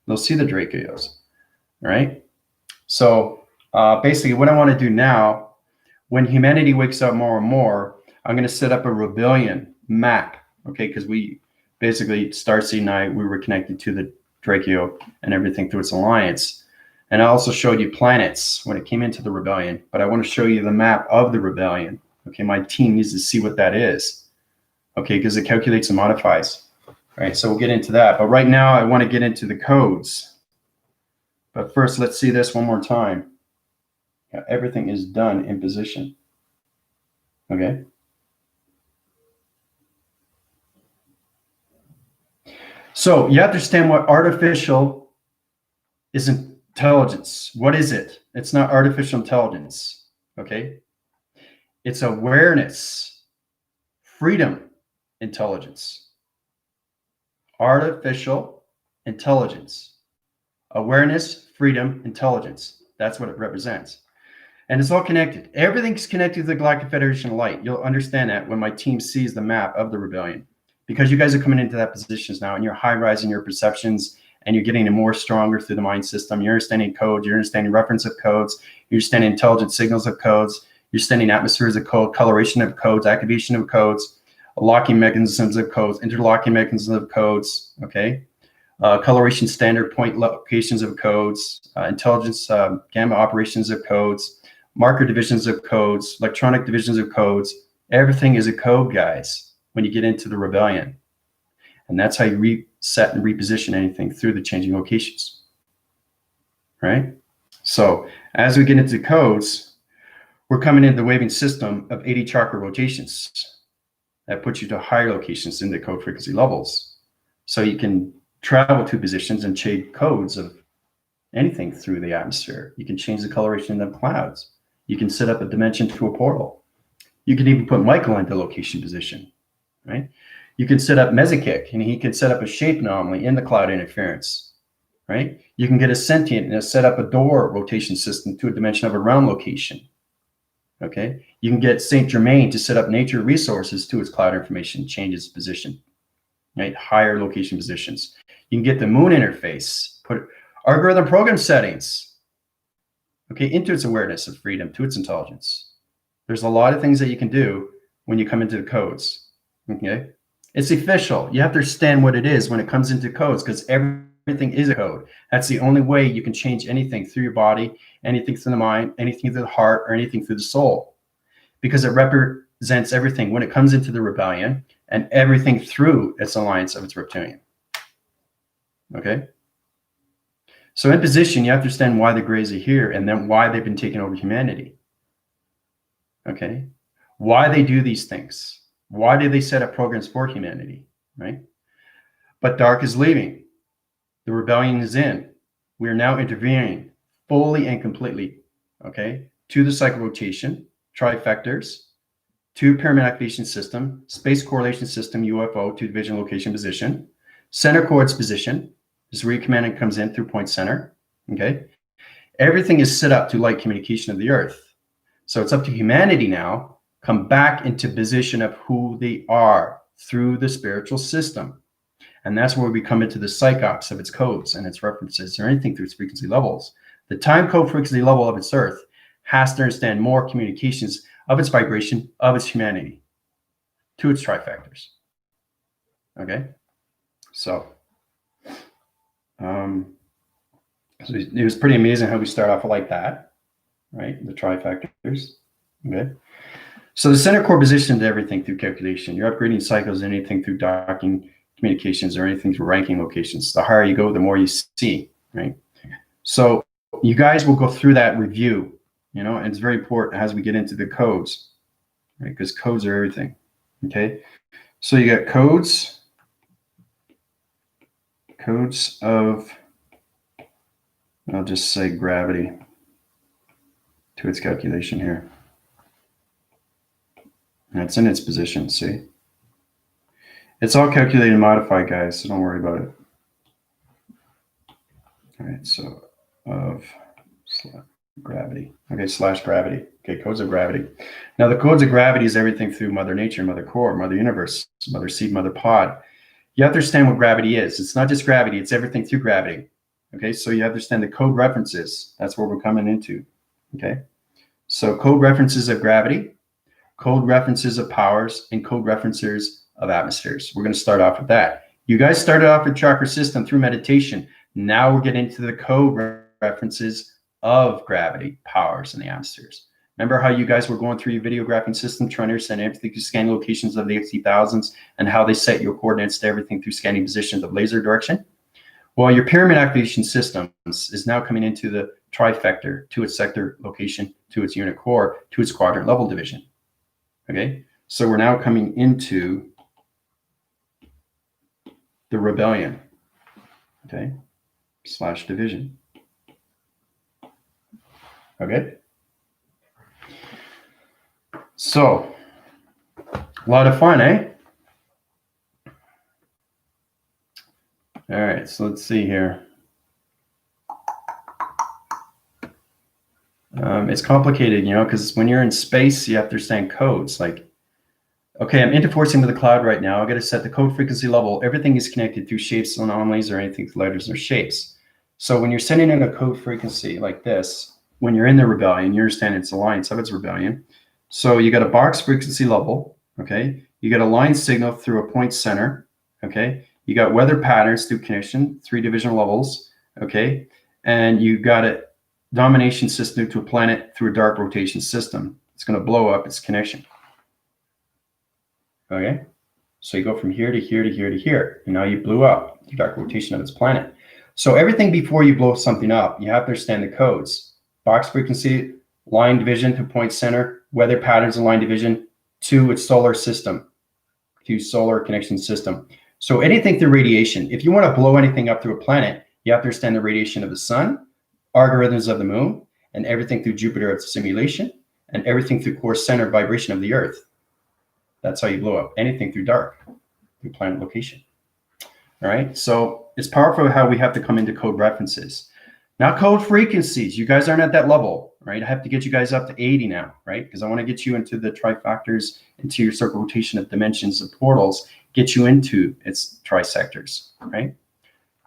They'll see the Dracos. Right? So basically what I want to do now, when humanity wakes up more and more, I'm going to set up a rebellion map. Okay, because we basically, Starseed and I, we were connected to the Draco, and everything through its alliance. And I also showed you planets when it came into the rebellion, but I want to show you the map of the rebellion. Okay, my team needs to see what that is. Okay, because it calculates and modifies. All right, so we'll get into that. But right now I want to get into the codes. But first, let's see this one more time. Yeah, everything is done in position. Okay. So you have to understand what artificial is intelligence. What is it? It's not artificial intelligence. Okay. It's awareness, freedom, intelligence. Artificial intelligence. Awareness, freedom, intelligence. That's what it represents. And it's all connected. Everything's connected to the Galactic Federation of Light. You'll understand that when my team sees the map of the rebellion. Because you guys are coming into that positions now and you're high-rising your perceptions and you're getting more stronger through the mind system. You're understanding codes, you're understanding reference of codes, you're understanding intelligent signals of codes, you're understanding atmospheres of code, coloration of codes, activation of codes, locking mechanisms of codes, interlocking mechanisms of codes, okay? Coloration standard point locations of codes, intelligence gamma operations of codes, marker divisions of codes, electronic divisions of codes. Everything is a code, guys, when you get into the rebellion. And that's how you reset and reposition anything through the changing locations, right? So as we get into codes, we're coming into the waving system of 80 chakra rotations. That puts you to higher locations in the code frequency levels. So you can travel to positions and change codes of anything through the atmosphere. You can change the coloration of clouds. You can set up a dimension to a portal. You can even put Michael into location position, right? You can set up Mesokick, and he can set up a shape anomaly in the cloud interference, right? You can get a sentient and set up a door rotation system to a dimension of a realm location, okay? You can get Saint Germain to set up nature resources to its cloud information, change its position, right? Higher location positions. You can get the moon interface, put algorithm program settings, okay, into its awareness of freedom, to its intelligence. There's a lot of things that you can do when you come into the codes, okay? It's official. You have to understand what it is when it comes into codes, because everything is a code. That's the only way you can change anything through your body, anything through the mind, anything through the heart, or anything through the soul, because it represents everything when it comes into the rebellion and everything through its alliance of its reptilian. Okay? So in position, you have to understand why the Greys are here and then why they've been taking over humanity. Okay? Why they do these things. Why do they set up programs for humanity, right? But dark is leaving. The rebellion is in. We are now intervening fully and completely, okay, to the cycle rotation, trifactors, to pyramid activation system, space correlation system, UFO, to division location position, center coordinates position. This is where your command comes in through point center, okay? Everything is set up to light communication of the earth. So it's up to humanity now, come back into position of who they are through the spiritual system. And that's where we come into the psychops of its codes and its references or anything through its frequency levels. The time code frequency level of its earth has to understand more communications of its vibration, of its humanity, to its trifactors. Okay? So it was pretty amazing how we start off like that, right? The trifactors. Okay? So the center core positions everything through calculation. You're upgrading cycles, anything through docking communications or anything through ranking locations. The higher you go, the more you see, right? So you guys will go through that review, you know, and it's very important as we get into the codes, right? Because codes are everything, okay? So you got codes of, I'll just say gravity to its calculation here. And it's in its position, see? It's all calculated and modified, guys, so don't worry about it. All right, so of gravity. Okay, slash gravity. Okay, codes of gravity. Now, the codes of gravity is everything through Mother Nature, Mother Core, Mother Universe, Mother Seed, Mother Pod. You have to understand what gravity is. It's not just gravity, it's everything through gravity. Okay, so you have to understand the code references. That's where we're coming into. Okay, so code references of gravity, code references of powers, and code references of atmospheres. We're going to start off with that. You guys started off with chakra system through meditation. Now we're getting into the code references of gravity, powers, and the atmospheres. Remember how you guys were going through your video graphing system, trying to understand everything through scanning locations of the XT1000s and how they set your coordinates to everything through scanning positions of laser direction? Well, your pyramid activation systems is now coming into the trifactor, to its sector location, to its unit core, to its quadrant level division. Okay, so we're now coming into the rebellion, okay, / division. Okay, so a lot of fun, eh? All right, so let's see here. It's complicated, you know, because when you're in space, you have to understand codes. Like, okay, I'm interforcing with the cloud right now. I got to set the code frequency level. Everything is connected through shapes, anomalies, or anything through letters or shapes. So when you're sending in a code frequency like this, when you're in the rebellion, you understand its alliance of its rebellion. So you got a box frequency level, okay? You got a line signal through a point center, okay? You got weather patterns through connection, 3 division levels, okay? And you got a domination system to a planet through a dark rotation system. It's going to blow up its connection. Okay, so you go from here to here to here to here, and now you blew up the dark rotation of its planet. So everything before you blow something up, you have to understand the codes. Box frequency, line division to point center, weather patterns and line division to its solar system, to solar connection system. So anything through radiation, if you want to blow anything up through a planet, you have to understand the radiation of the sun, algorithms of the moon, and everything through Jupiter of simulation, and everything through core center vibration of the earth. That's how you blow up anything through dark, through planet location. All right, so it's powerful how we have to come into code references. Now code frequencies, you guys aren't at that level, right? I have to get you guys up to 80 now, right? Because I want to get you into the trifactors, into your circle rotation of dimensions of portals, get you into its trisectors, right?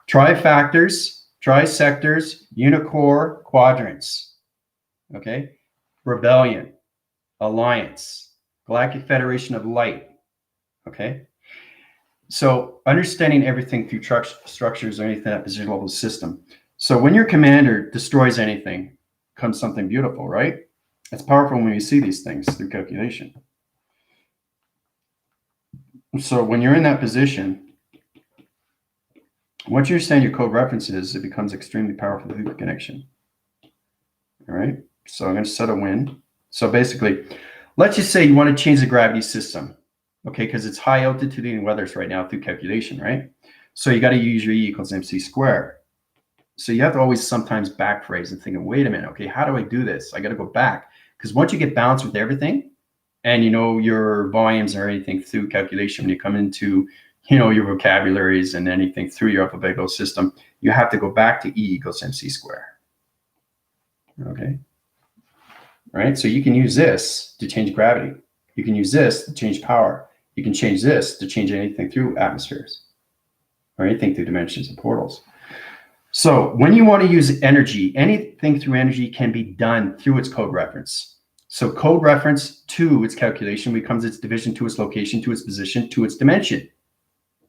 Trifactors, trisectors, unicore, quadrants, okay? Rebellion, alliance, Galactic Federation of Light, okay? So understanding everything through structures or anything at position level system. So when your commander destroys anything, comes something beautiful, right? It's powerful when you see these things through calculation. So when you're in that position, once you understand your code references, it becomes extremely powerful through the connection. All right, so I'm going to set a wind. So basically, let's just say you want to change the gravity system, okay, because it's high altitude and weathers right now through calculation, right? So you got to use your E equals MC squared. So you have to always sometimes back phrase and think, wait a minute, okay, how do I do this? I got to go back, because once you get balanced with everything and you know your volumes or anything through calculation, when you come into, you know, your vocabularies and anything through your alphabetical system, you have to go back to E equals MC squared. Okay. Right? So you can use this to change gravity. You can use this to change power. You can change this to change anything through atmospheres or anything through dimensions and portals. So when you want to use energy, anything through energy can be done through its code reference. So code reference to its calculation becomes its division to its location, to its position, to its dimension.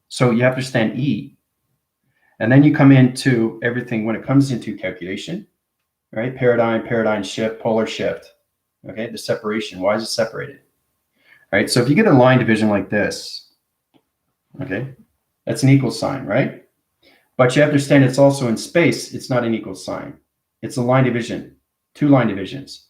So you have to understand E. And then you come into everything when it comes into calculation, right? Paradigm shift, polar shift. Okay, the separation. Why is it separated? All right, so if you get a line division like this, okay, that's an equal sign, right? But you have to understand it's also in space, it's not an equal sign. It's a line division, 2 line divisions,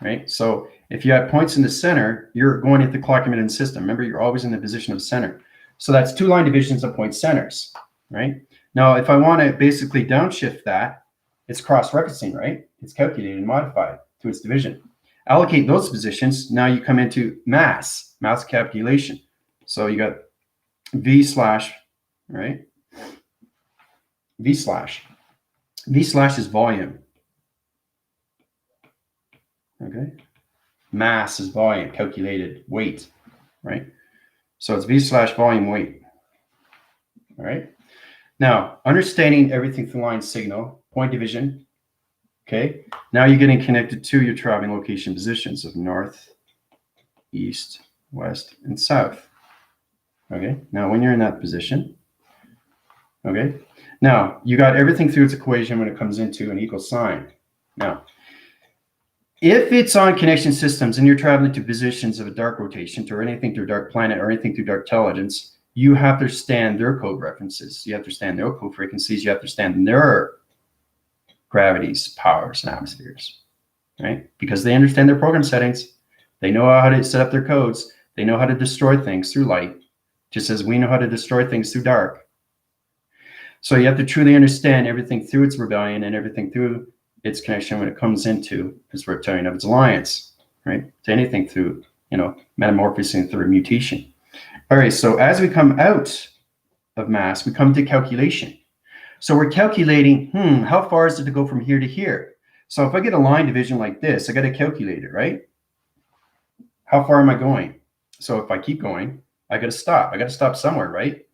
right? So if you have points in the center, you're going into the clock emitting system. Remember, you're always in the position of center. So that's 2 line divisions of point centers, right? Now, if I want to basically downshift that, it's cross-referencing, right? It's calculated and modified to its division. Allocate those positions. Now you come into mass calculation. So you got V slash, right? V slash is volume. Okay. Mass is volume, calculated weight, right? So it's V slash volume weight. All right. Now, understanding everything through line signal, point division. Okay. Now you're getting connected to your traveling location positions of north, east, west, and south. Okay. Now, when you're in that position, Okay. Now, you got everything through its equation when it comes into an equal sign. Now, if it's on connection systems and you're traveling to positions of a dark rotation or anything through a dark planet or anything through dark intelligence, you have to understand their code references. You have to understand their code frequencies. You have to understand their gravities, powers, and atmospheres, right? Because they understand their program settings. They know how to set up their codes. They know how to destroy things through light, just as we know how to destroy things through dark. So you have to truly understand everything through its rebellion and everything through its connection when it comes into its reptilian of its alliance, right? To anything through, metamorphosing through mutation. All right, so as we come out of mass, we come to calculation. So we're calculating, how far is it to go from here to here? So if I get a line division like this, I got to calculate it, right? How far am I going? So if I keep going, I got to stop. I got to stop somewhere, right?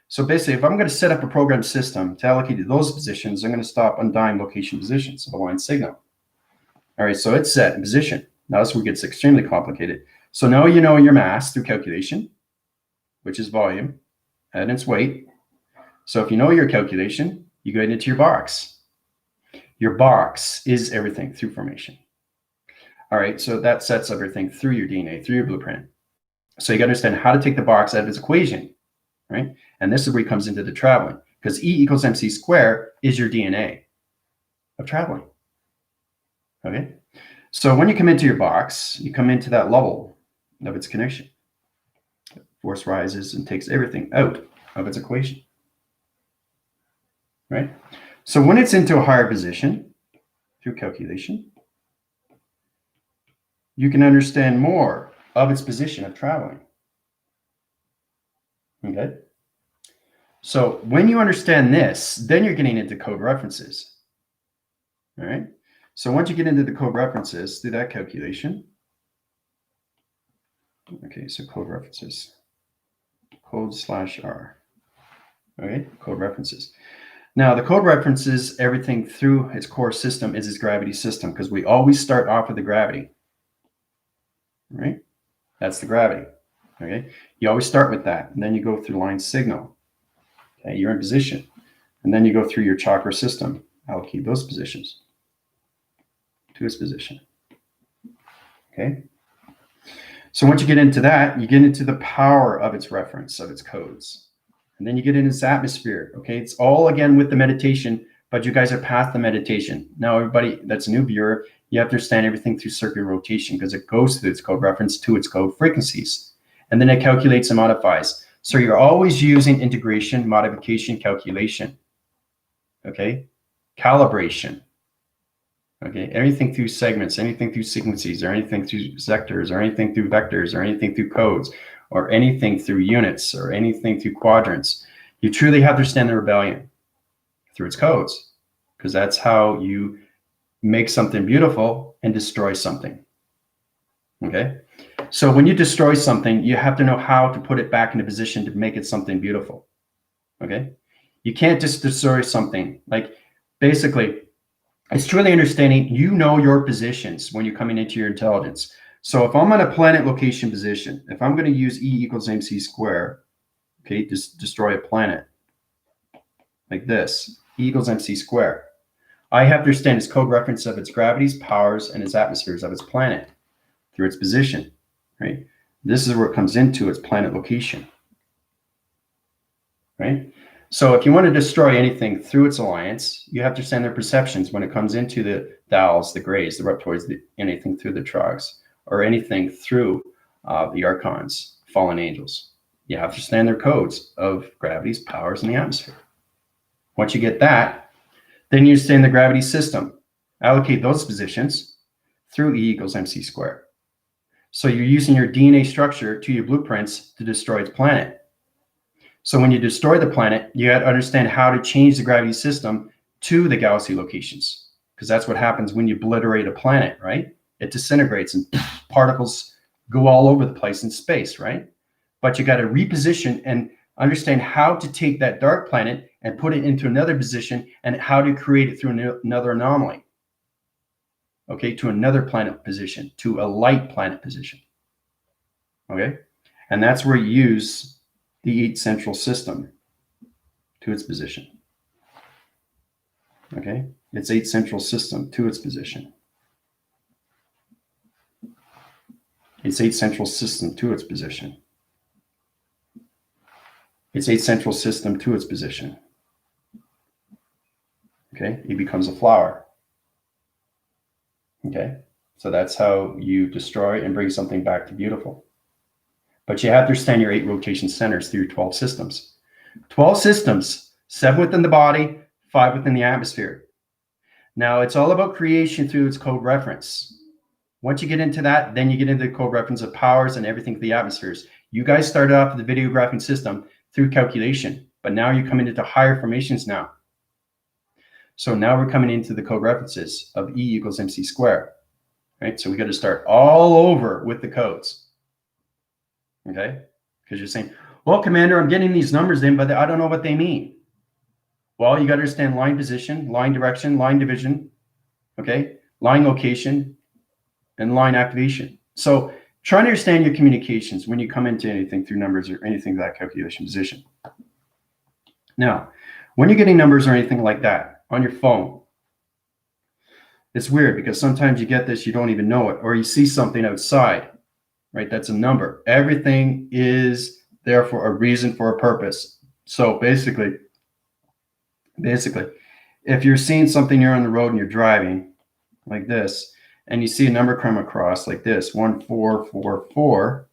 So basically, if I'm going to set up a program system to allocate to those positions, I'm going to stop undying location positions of a line signal. All right, so it's set in position. Now this is where it gets extremely complicated. So now you know your mass through calculation, which is volume, and its weight. So if you know your calculation, you go into your box. Your box is everything through formation. All right, so that sets everything through your DNA, through your blueprint. So you got to understand how to take the box out of its equation, right? And this is where it comes into the traveling, because E equals MC squared is your DNA of traveling, okay? So when you come into your box, you come into that level of its connection. Force rises and takes everything out of its equation, right? So when it's into a higher position through calculation, you can understand more of its position of traveling, okay? So when you understand this, then you're getting into code references, all right? So once you get into the code references, do that calculation. Okay, so code references, code/R, okay, code references. Now the code references everything through its core system is its gravity system, because we always start off with the gravity, right? That's the gravity, okay? You always start with that, and then you go through line signal. Okay, you're in position, and then you go through your chakra system, allocate those positions to its position, okay? So once you get into that, you get into the power of its reference, of its codes, and then you get into its atmosphere, okay? It's all, again, with the meditation, but you guys are past the meditation. Now, everybody that's a new viewer, you have to understand everything through circular rotation, because it goes through its code reference to its code frequencies, and then it calculates and modifies. So you're always using integration, modification, calculation, okay? Calibration, okay? Anything through segments, anything through sequences, or anything through sectors, or anything through vectors, or anything through codes, or anything through units, or anything through quadrants. You truly have to understand the rebellion through its codes, because that's how you make something beautiful and destroy something, okay? So when you destroy something, you have to know how to put it back into position to make it something beautiful, okay? You can't just destroy something. Like, basically, it's truly understanding you know your positions when you're coming into your intelligence. So if I'm on a planet location position, if I'm going to use E equals MC squared, okay, just destroy a planet like this, E equals MC squared, I have to understand its code reference of its gravities, powers, and its atmospheres of its planet through its position. Right? This is where it comes into its planet location, right? So if you want to destroy anything through its alliance, you have to understand their perceptions when it comes into the Thals, the Greys, the Reptoids, anything through the Trogs, or anything through the Archons, fallen angels. You have to understand their codes of gravities, powers, and the atmosphere. Once you get that, then you understand the gravity system. Allocate those positions through E equals MC squared. So you're using your DNA structure to your blueprints to destroy its planet. So when you destroy the planet, you got to understand how to change the gravity system to the galaxy locations, because that's what happens when you obliterate a planet, right? It disintegrates and particles go all over the place in space, right? But you got to reposition and understand how to take that dark planet and put it into another position, and how to create it through another anomaly. Okay, to another planet position, to a light planet position. Okay, and that's where you use the 8 central system to its position. Okay, its 8 central system to its position. Its 8 central system to its position. Its 8 central system to its position. Okay, it becomes a flower. Okay, so that's how you destroy and bring something back to beautiful. But you have to understand your 8 rotation centers through your 12 systems. 12 systems, 7 within the body, 5 within the atmosphere. Now, it's all about creation through its code reference. Once you get into that, then you get into the code reference of powers and everything for the atmospheres. You guys started off with the video graphing system through calculation, but now you're coming into higher formations now. So now we're coming into the code references of E equals mc squared, right? So we got to start all over with the codes, okay? Because you're saying, well, Commander, I'm getting these numbers in, but I don't know what they mean. Well, you got to understand line position, line direction, line division, okay? Line location, and line activation. So try to understand your communications when you come into anything through numbers or anything that calculation position. Now, when you're getting numbers or anything like that on your phone, it's weird because sometimes you get this, you don't even know it, or you see something outside, right? That's a number. Everything is there for a reason, for a purpose. So basically, if you're seeing something, you're on the road and you're driving like this, and you see a number come across like this, 1444.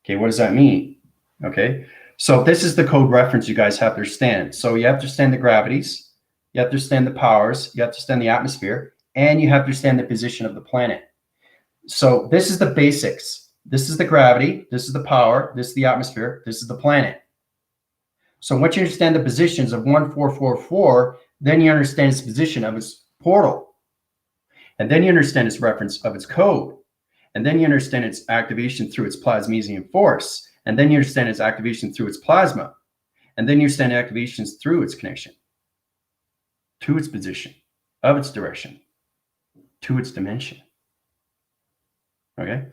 Okay, what does that mean? Okay, so this is the code reference you guys have to understand. So you have to understand the gravities, you have to understand the powers, you have to understand the atmosphere, and you have to understand the position of the planet. So this is the basics. This is the gravity, this is the power, this is the atmosphere, this is the planet. So once you understand the positions of 1444, then you understand its position of its portal. And then you understand its reference of its code. And then you understand its activation through its plasmesium force. And then you understand its activation through its plasma. And then you understand activations through its connection, to its position, of its direction, to its dimension. Okay,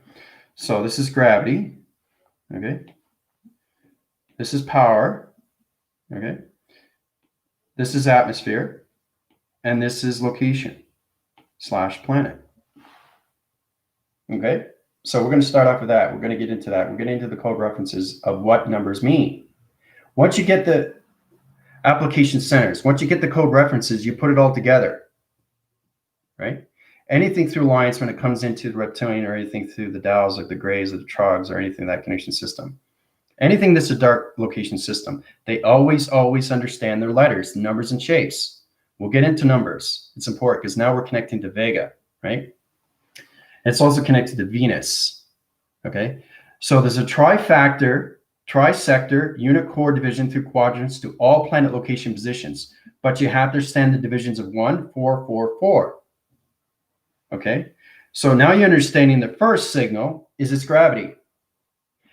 so this is gravity. Okay, this is power. Okay, this is atmosphere. And this is location / planet. Okay, so we're going to start off with that. We're going to get into that. We're getting into the code references of what numbers mean. Once you get the application centers, once you get the code references, you put it all together, right? Anything through lines when it comes into the reptilian, or anything through the Dows or the Greys or the Trogs or anything that connection system. Anything that's a dark location system, they always understand their letters, numbers, and shapes. We'll get into numbers. It's important because now we're connecting to Vega, right? It's also connected to Venus, okay? So there's a trifactor, trisector, unit core division through quadrants to all planet location positions, but you have to understand the divisions of 1, 4, 4, 4, okay? So now you're understanding the first signal is its gravity.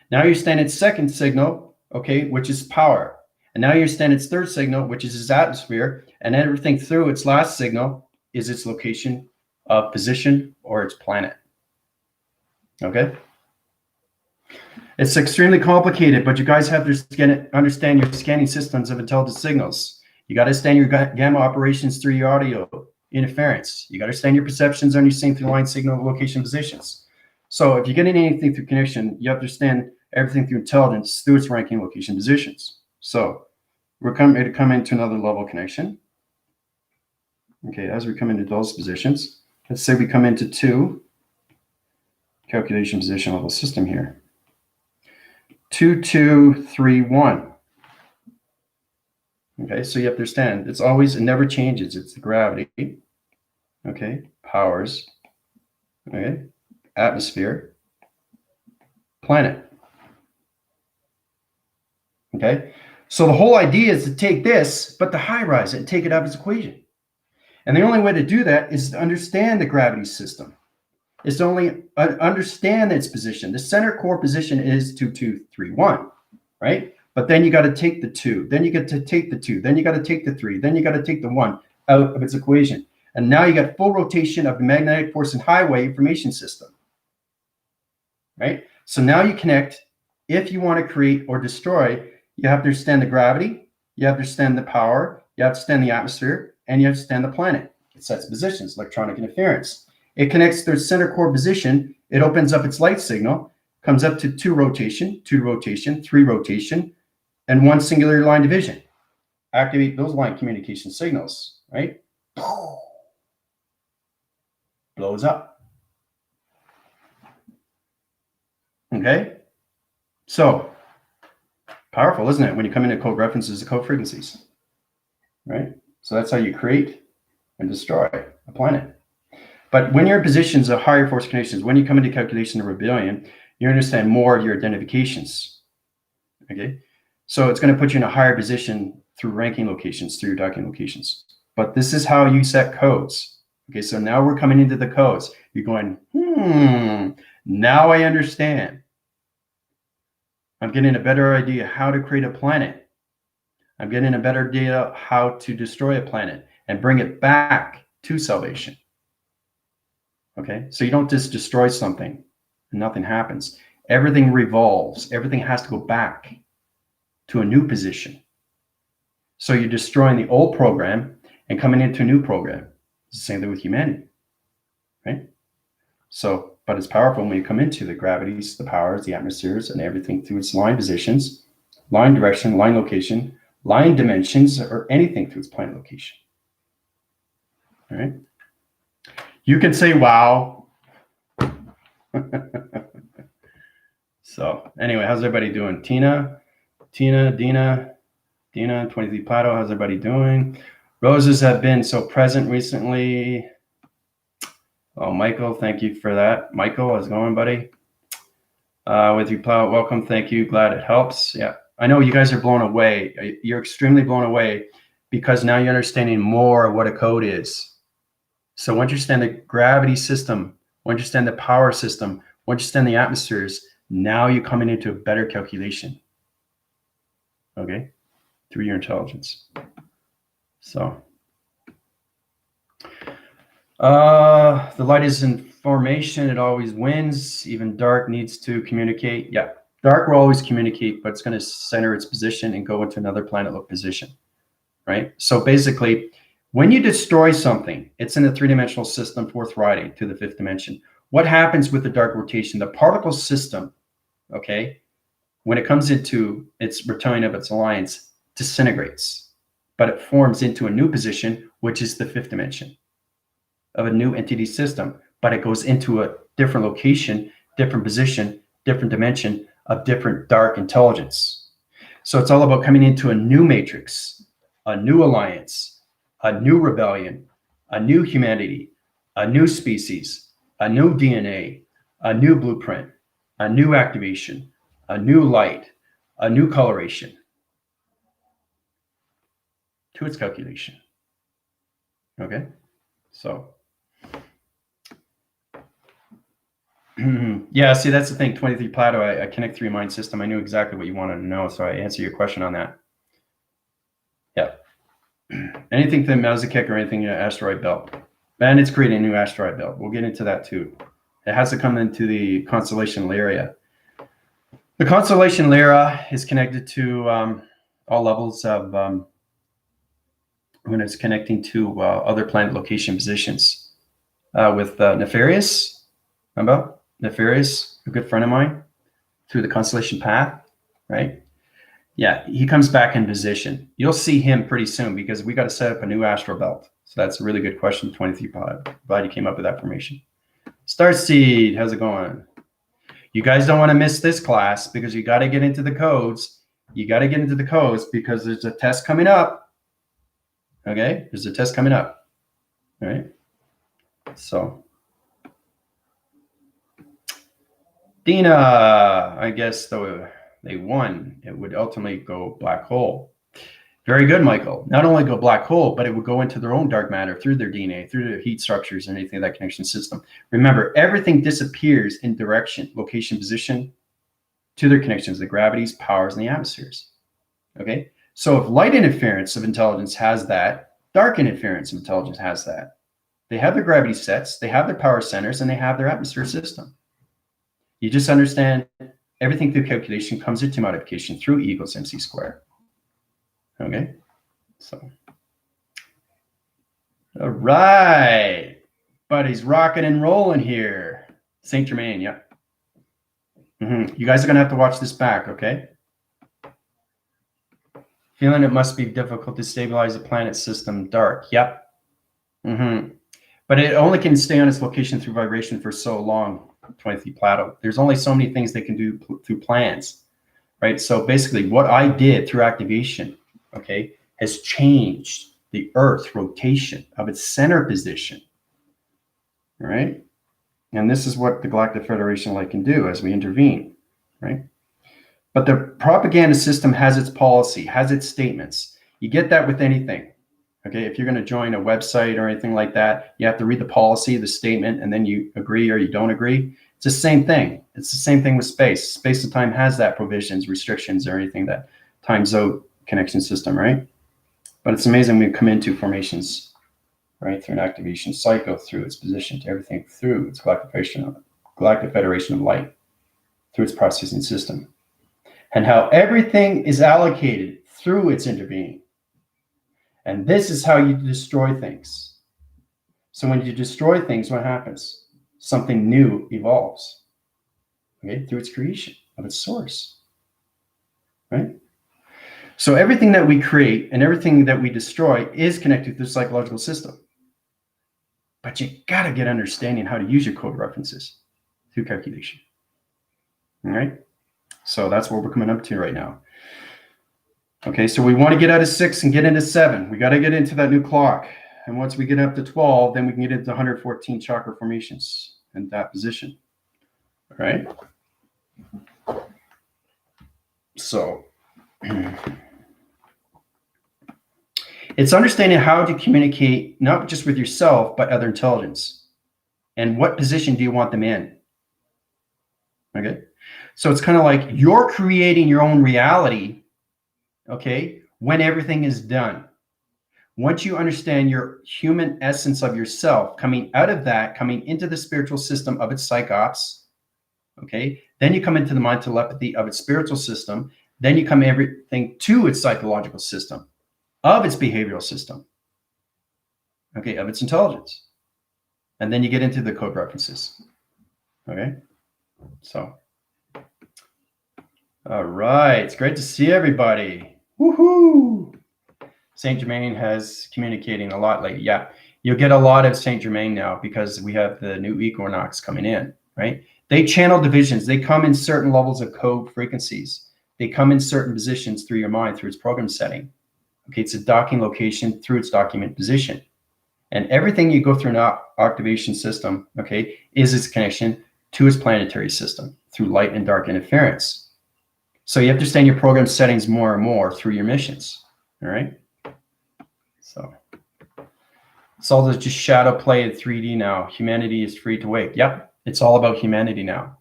Now you understand its second signal, okay, which is power. And now you understand its third signal, which is its atmosphere, and everything through its last signal is its location of position or its planet. Okay? It's extremely complicated, but you guys have to understand your scanning systems of intelligent signals. You got to understand your gamma operations through your audio interference. You got to understand your perceptions on your same through line signal location positions. So if you're getting anything through connection, you have to understand everything through intelligence through its ranking location positions. So we're coming to come into another level connection. Okay, as we come into those positions, let's say we come into 2 calculation position level system here. 2, 2, 3, 1. Okay, so you have to understand it's always, it never changes. It's the gravity. Okay, powers. Okay, atmosphere, planet. Okay, so the whole idea is to take this, but to high-rise it and take it out of its equation. And the only way to do that is to understand the gravity system. It's to only understand its position. The center core position is 2, 2, 3, 1, right? But then you got to take the 2, then you get to take the 2, then you got to take the 3, then you got to take the 1 out of its equation. And now you got full rotation of the magnetic force and highway information system, right? So now you connect, if you want to create or destroy, you have to understand the gravity, you have to understand the power, you have to understand the atmosphere, and you have to understand the planet. It sets positions, electronic interference. It connects to the center core position. It opens up its light signal, comes up to 2 rotation, 2 rotation, 3 rotation, and 1 singular line division. Activate those line communication signals, right? Blows up. Okay? So, powerful, isn't it? When you come into code references to code frequencies, right? So that's how you create and destroy a planet. But when you're in positions of higher force conditions, when you come into calculation of rebellion, you understand more of your identifications. Okay, so it's going to put you in a higher position through ranking locations, through your docking locations. But this is how you set codes. Okay, so now we're coming into the codes. You're going, now I understand. I'm getting a better idea how to create a planet. I'm getting a better idea how to destroy a planet and bring it back to salvation. Okay, so you don't just destroy something and nothing happens. Everything revolves. Everything has to go back to a new position. So you're destroying the old program and coming into a new program. It's the same thing with humanity, right? So, but it's powerful when you come into the gravities, the powers, the atmospheres, and everything through its line positions, line direction, line location, line dimensions, or anything through its planet location. All right. You can say, wow. So anyway, how's everybody doing? Tina, Dina, 23 Plato, how's everybody doing? Roses have been so present recently. Oh, Michael, thank you for that. Michael, how's it going, buddy? With you, Plato, welcome, thank you, glad it helps. Yeah, I know you guys are blown away. You're extremely blown away because now you're understanding more of what a code is. So once you understand the gravity system, once you understand the power system, once you understand the atmospheres, now you're coming into a better calculation, okay, through your intelligence. So, the light is in formation. It always wins. Even dark needs to communicate. Yeah, dark will always communicate, but it's going to center its position and go into another planet position, right? So basically, when you destroy something, it's in a 3-dimensional system, 4th riding to the 5th dimension. What happens with the dark rotation? The particle system, okay, when it comes into its return of its alliance, disintegrates, but it forms into a new position, which is the 5th dimension of a new entity system, but it goes into a different location, different position, different dimension of different dark intelligence. So it's all about coming into a new matrix, a new alliance, a new rebellion, a new humanity, a new species, a new DNA, a new blueprint, a new activation, a new light, a new coloration to its calculation. Okay, so yeah, see, that's the thing. 23 Plato, I connect 3 mind system. I knew exactly what you wanted to know, so I answer your question on that. Yeah. Anything to Mazakek or anything in asteroid belt. And it's creating a new asteroid belt. We'll get into that too. It has to come into the constellation Lyra. The constellation Lyra is connected to all levels of when it's connecting to other planet location positions. With Nefarious, remember? Nefarious, a good friend of mine, through the constellation path, right? Yeah, he comes back in position. You'll see him pretty soon because we got to set up a new astral belt. So that's a really good question, 23 Pod. Glad you came up with that information. Starseed, how's it going? You guys don't want to miss this class because you got to get into the codes. You got to get into the codes because there's a test coming up. Okay, there's a test coming up. All right. So, Dina, I guess though they won, it would ultimately go black hole. Very good, Michael. Not only go black hole, but it would go into their own dark matter through their DNA, through their heat structures and anything of that connection system. Remember, everything disappears in direction, location, position to their connections, the gravities, powers, and the atmospheres. Okay? So if light interference of intelligence has that, dark interference of intelligence has that. They have their gravity sets, they have their power centers, and they have their atmosphere system. You just understand everything through calculation comes into modification through E equals MC squared. Okay, so. All right, buddies, rocking and rolling here. Saint Germain, yeah. You guys are gonna have to watch this back, okay? Feeling it must be difficult to stabilize the planet system. Dark, yep. But it only can stay on its location through vibration for so long. 20th Plato. There's only so many things they can do through plans, right? So basically, what I did through activation, okay, has changed the Earth rotation of its center position. All right. And this is what the Galactic Federation can do as we intervene, right? But the propaganda system has its policy, has its statements. You get that with anything, okay? If you're going to join a website or anything like that, you have to read the policy, the statement, and then you agree or you don't agree. It's the same thing. It's the same thing with space. Space and time has that provisions, restrictions, or anything, that time zone connection system, right? But it's amazing when we come into formations, right, through an activation cycle, through its position to everything, through its Galactic Federation of Light, through its processing system, and how everything is allocated through its intervening. And this is how you destroy things. So when you destroy things, what happens? Something new evolves, okay, through its creation of its source, right? So everything that we create and everything that we destroy is connected to the psychological system. But you got to get understanding how to use your code references through calculation. All right. So that's what we're coming up to right now. Okay. So we want to get out of 6 and get into 7. We got to get into that new clock. And once we get up to 12, then we can get into 114 chakra formations in that position. All right. So it's understanding how to communicate, not just with yourself, but other intelligence. And what position do you want them in? Okay. So it's kind of like you're creating your own reality, okay, when everything is done. Once you understand your human essence of yourself, coming out of that, coming into the spiritual system of its psychops, okay, then you come into the mind telepathy of its spiritual system, then you come everything to its psychological system, of its behavioral system, okay, of its intelligence. And then you get into the code references, okay? So, all right, it's great to see everybody. Woohoo! Saint Germain has communicating a lot lately. Yeah, you'll get a lot of Saint Germain now because we have the new equinox coming in, right? They channel divisions. They come in certain levels of code frequencies. They come in certain positions through your mind, through its program setting. Okay, it's a docking location through its document position. And everything you go through an activation system, okay, is its connection to its planetary system through light and dark interference. So you have to understand your program settings more and more through your missions, all right? So it's all just shadow play in 3D now. Humanity is free to wake. Yep, it's all about humanity now.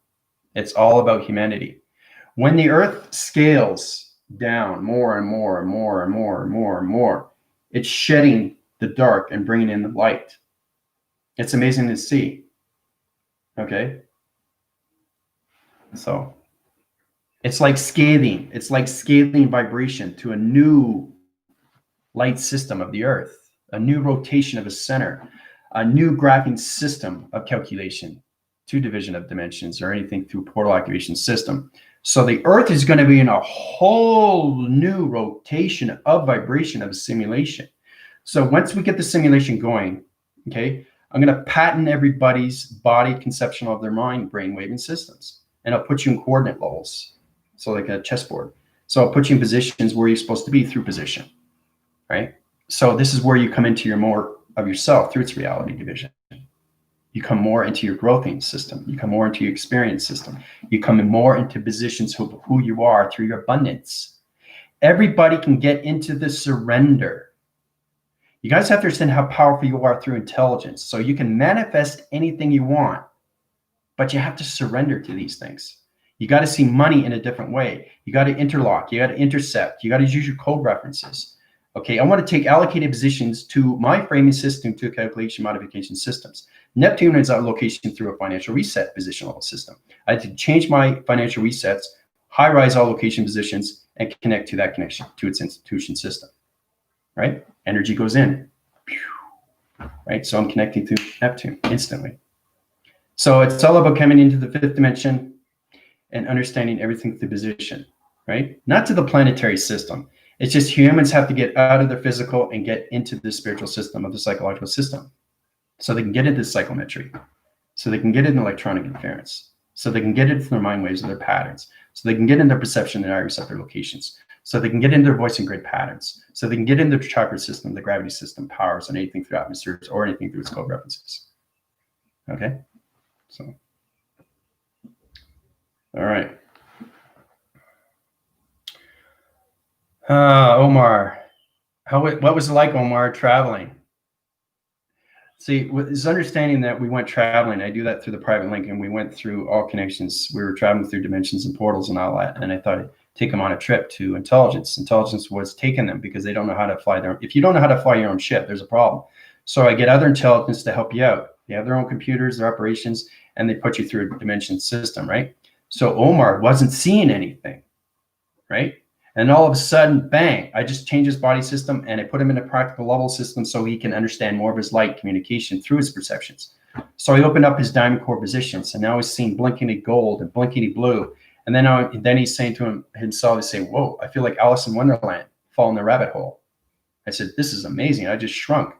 It's all about humanity. When the Earth scales down more and more and more and more and more and more, it's shedding the dark and bringing in the light. It's amazing to see. Okay. So it's like scathing. It's like scathing vibration to a new light system of the Earth, a new rotation of a center, a new graphing system of calculation, 2 division of dimensions or anything through portal activation system. So the Earth is going to be in a whole new rotation of vibration of a simulation. So once we get the simulation going, okay, I'm going to patent everybody's body conception of their mind, brainwave, and systems. And I'll put you in coordinate levels. So like a chessboard. So I'll put you in positions where you're supposed to be through position, right? So this is where you come into your more of yourself through its reality division. You come more into your growthing system. You come more into your experience system. You come more into positions of who you are through your abundance. Everybody can get into the surrender. You guys have to understand how powerful you are through intelligence. So you can manifest anything you want, but you have to surrender to these things. You got to see money in a different way. You got to interlock. You got to intercept. You got to use your code references. Okay, I want to take allocated positions to my framing system to calculation modification systems. Neptune is our location through a financial reset position level system. I had to change my financial resets, high rise allocation positions, and connect to that connection to its institution system, right? Energy goes in, right? So I'm connecting to Neptune instantly. So it's all about coming into the fifth dimension and understanding everything through position, right? Not to the planetary system. It's just humans have to get out of their physical and get into the spiritual system of the psychological system. So they can get into psychometry. So they can get into electronic interference. So they can get into their mind waves and their patterns. So they can get into perception and receptor locations. So they can get into their voice and grid patterns. So they can get into the chakra system, the gravity system, powers, and anything through atmospheres or anything through its code references. Okay? So, all right. Omar, what was it like, Omar, traveling? See, it's understanding that we went traveling. I do that through the private link, and we went through all connections. We were traveling through dimensions and portals and all that. And I thought I'd take them on a trip to intelligence. Intelligence was taking them because they don't know how to fly their own. If you don't know how to fly your own ship, there's a problem. So I get other intelligence to help you out. They have their own computers, their operations, and they put you through a dimension system, right? So Omar wasn't seeing anything, right? And all of a sudden, bang, I just changed his body system and I put him in a practical level system so he can understand more of his light communication through his perceptions. So I opened up his diamond core positions, and now he's seeing blinkety gold and blinkety blue. And then he's saying to himself, he's saying, whoa, I feel like Alice in Wonderland, fall in the rabbit hole. I said, this is amazing. I just shrunk.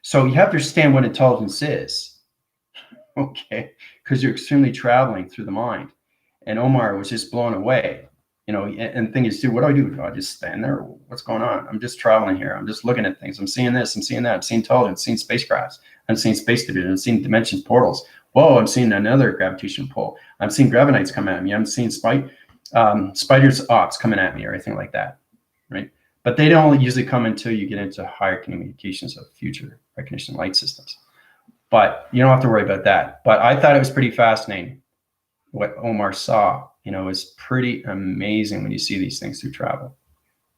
So you have to understand what intelligence is, okay? Because you're extremely traveling through the mind. And Omar was just blown away. You know, and the thing is, dude, what do? Do I just stand there? What's going on? I'm just traveling here. I'm just looking at things. I'm seeing this. I'm seeing that. I'm seeing intelligence. I'm seeing spacecrafts. I'm seeing space division. I'm seeing dimensions, portals. Whoa, I'm seeing another gravitational pull. I'm seeing gravinites come at me. I'm seeing spiders ops coming at me or anything like that, right? But they don't usually come until you get into higher communications of future recognition light systems. But you don't have to worry about that. But I thought it was pretty fascinating what Omar saw. You know, is pretty amazing when you see these things through travel,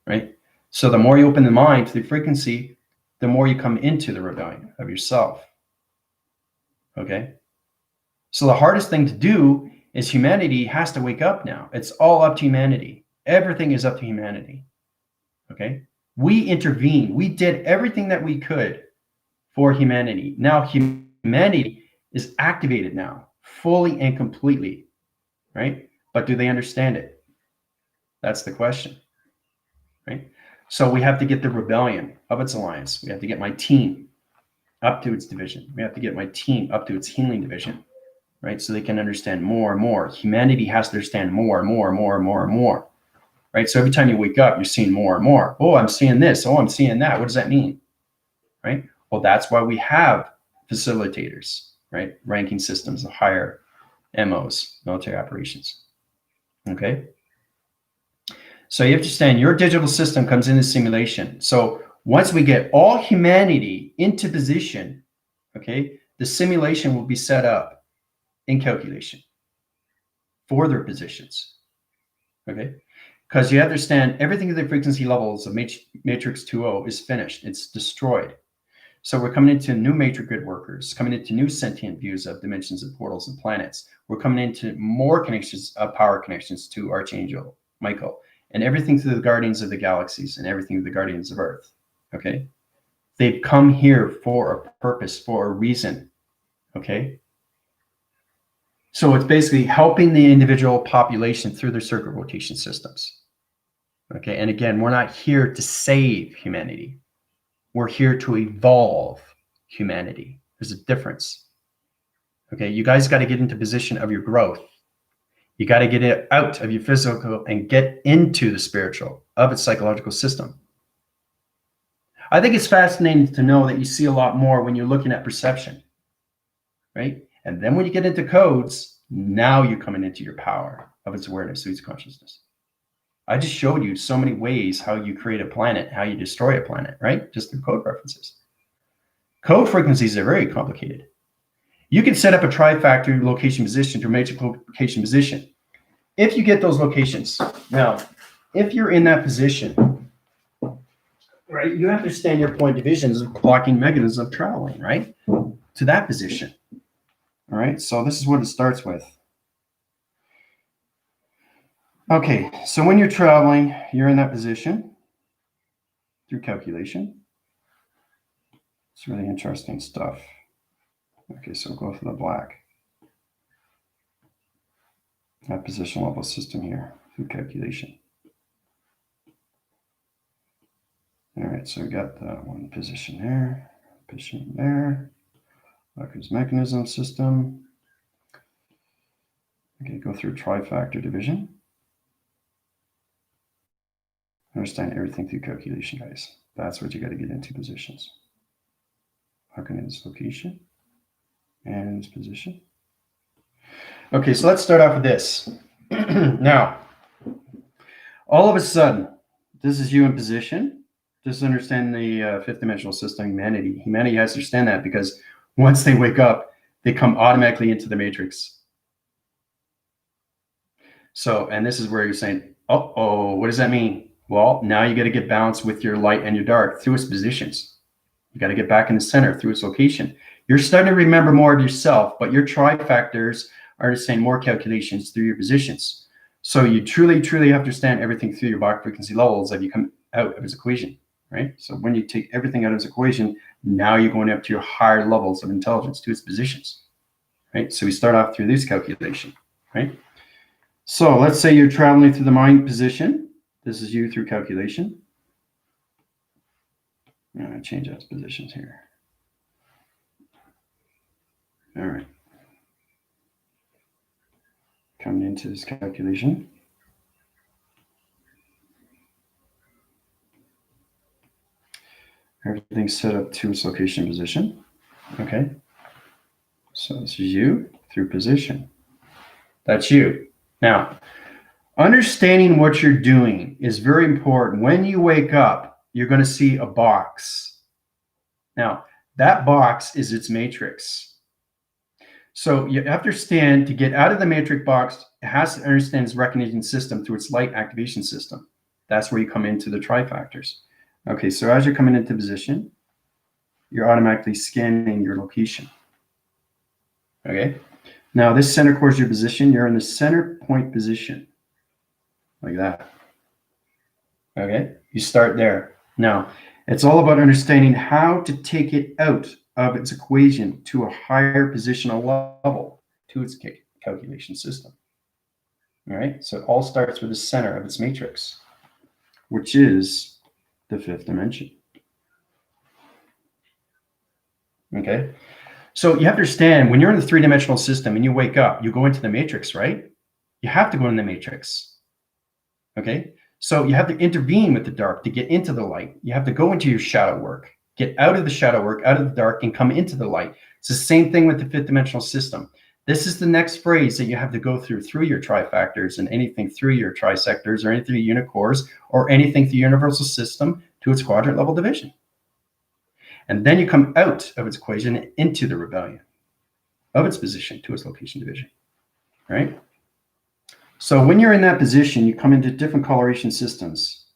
right? So the more you open the mind to the frequency, the more you come into the rebellion of yourself, okay? So the hardest thing to do is humanity has to wake up now. It's all up to humanity. Everything is up to humanity, okay? We intervened. We did everything that we could for humanity. Now humanity is activated now, fully and completely, right? But do they understand it? That's the question, right? So we have to get the rebellion of its alliance. We have to get my team up to its division. We have to get my team up to its healing division, right? So they can understand more and more. Humanity has to understand more and more and more and more and more, right? So every time you wake up, you're seeing more and more. Oh, I'm seeing this. Oh, I'm seeing that. What does that mean, right? Well, that's why we have facilitators, right? Ranking systems of higher MOs, military operations. Okay. So you have to understand your digital system comes into simulation. So once we get all humanity into position, okay, the simulation will be set up in calculation for their positions. Okay. Because you understand everything at the frequency levels of matrix 2.0 is finished. It's destroyed. So we're coming into new matrix grid workers, coming into new sentient views of dimensions and portals and planets. We're coming into more connections, power connections to Archangel Michael, and everything through the guardians of the galaxies and everything through the guardians of Earth. Okay. They've come here for a purpose, for a reason. Okay. So it's basically helping the individual population through their circuit rotation systems. Okay. And again, we're not here to save humanity. We're here to evolve humanity. There's a difference. Okay, you guys got to get into position of your growth. You got to get it out of your physical and get into the spiritual of its psychological system. I think it's fascinating to know that you see a lot more when you're looking at perception, right? And then when you get into codes, now you're coming into your power of its awareness through its consciousness. I just showed you so many ways how you create a planet, how you destroy a planet, right? Just through code references. Code frequencies are very complicated. You can set up a trifactor location position to a matrix location position. If you get those locations, now, if you're in that position, right, you have to understand your point divisions of blocking mechanisms of traveling, right, to that position. All right, so this is what it starts with. Okay, so when you're traveling, you're in that position through calculation. It's really interesting stuff. Okay, so we'll go for the black. That position level system here through calculation. All right, so we got that one position there. Locker's mechanism system. Okay, go through trifactor division. Understand everything through calculation, guys. That's what you got to get into positions. Locking in this location and this position. Okay, so let's start off with this. Now, all of a sudden, this is you in position. Just understand the fifth dimensional system, humanity. Humanity has to understand that because once they wake up, they come automatically into the matrix. So, and this is where you're saying, uh-oh, what does that mean? Well, now you got to get balanced with your light and your dark through its positions. You got to get back in the center through its location. You're starting to remember more of yourself, but your trifactors are saying more calculations through your positions. So you truly have to understand everything through your Bach frequency levels as you come out of its equation, right? So when you take everything out of its equation, now you're going up to your higher levels of intelligence to its positions, right? So we start off through this calculation, right? So let's say you're traveling through the mind position. This is you through calculation. I'm going to change those positions here. All right. Coming into this calculation. Everything's set up to its location position. Okay. So this is you through position. That's you. Now, understanding what you're doing is very important. When you wake up, you're going to see a box. Now, that box is its matrix. So you have to understand, to get out of the matrix box, it has to understand its recognition system through its light activation system. That's where you come into the trifactors. Okay, so as you're coming into position, you're automatically scanning your location. Okay, now this center core is your position. You're in the center point position, like that. Okay, you start there. Now, it's all about understanding how to take it out of its equation to a higher positional level to its calculation system. All right, so it all starts with the center of its matrix, which is the fifth dimension. Okay, so you have to understand, when you're in the three-dimensional system and you wake up, you go into the matrix, right? You have to go in the matrix. Okay, so you have to intervene with the dark to get into the light. You have to go into your shadow work, get out of the shadow work, out of the dark, and come into the light. It's the same thing with the fifth dimensional system. This is the next phrase that you have to go through your trifactors and anything through your trisectors or anything through unit cores or anything through universal system to its quadrant level division. And then you come out of its equation into the rebellion of its position to its location division, right? So when you're in that position, you come into different coloration systems.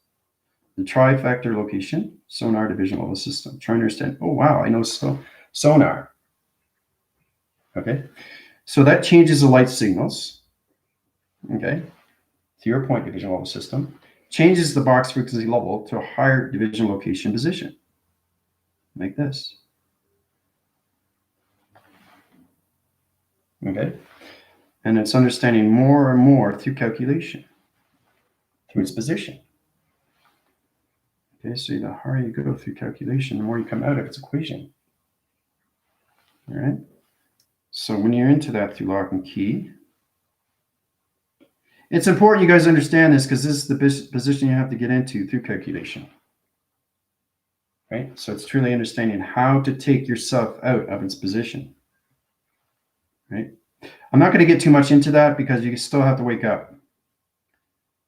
The trifactor location, sonar division level system. Trying to understand, oh, wow, I know sonar. Okay, so that changes the light signals, okay, to your point division level system, changes the box frequency level to a higher division location position, like this. Okay, and it's understanding more and more through calculation, through its position. Okay, so the higher you go through calculation, the more you come out of its equation. All right, so when you're into that through lock and key, it's important you guys understand this because this is the position you have to get into through calculation. Right, so it's truly understanding how to take yourself out of its position. Right, I'm not going to get too much into that because you still have to wake up.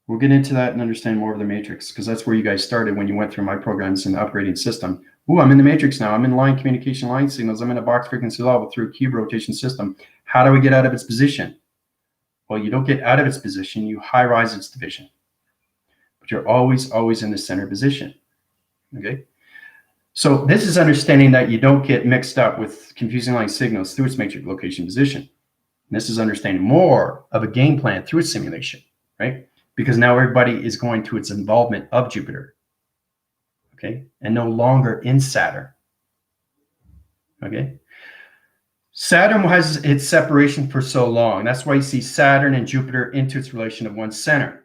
We'll get into that and understand more of the matrix because that's where you guys started when you went through my programs in the upgrading system. Ooh, I'm in the matrix now. I'm in line communication line signals. I'm in a box frequency level through a cube rotation system. How do we get out of its position? Well, you don't get out of its position. You high rise its division. But you're always in the center position. Okay? So this is understanding that you don't get mixed up with confusing line signals through its matrix location position. And this is understanding more of a game plan through its simulation, right? because now everybody is going to its involvement of Jupiter, okay, and no longer in Saturn, okay. Saturn has its separation for so long. That's why you see Saturn and Jupiter into its relation of one center.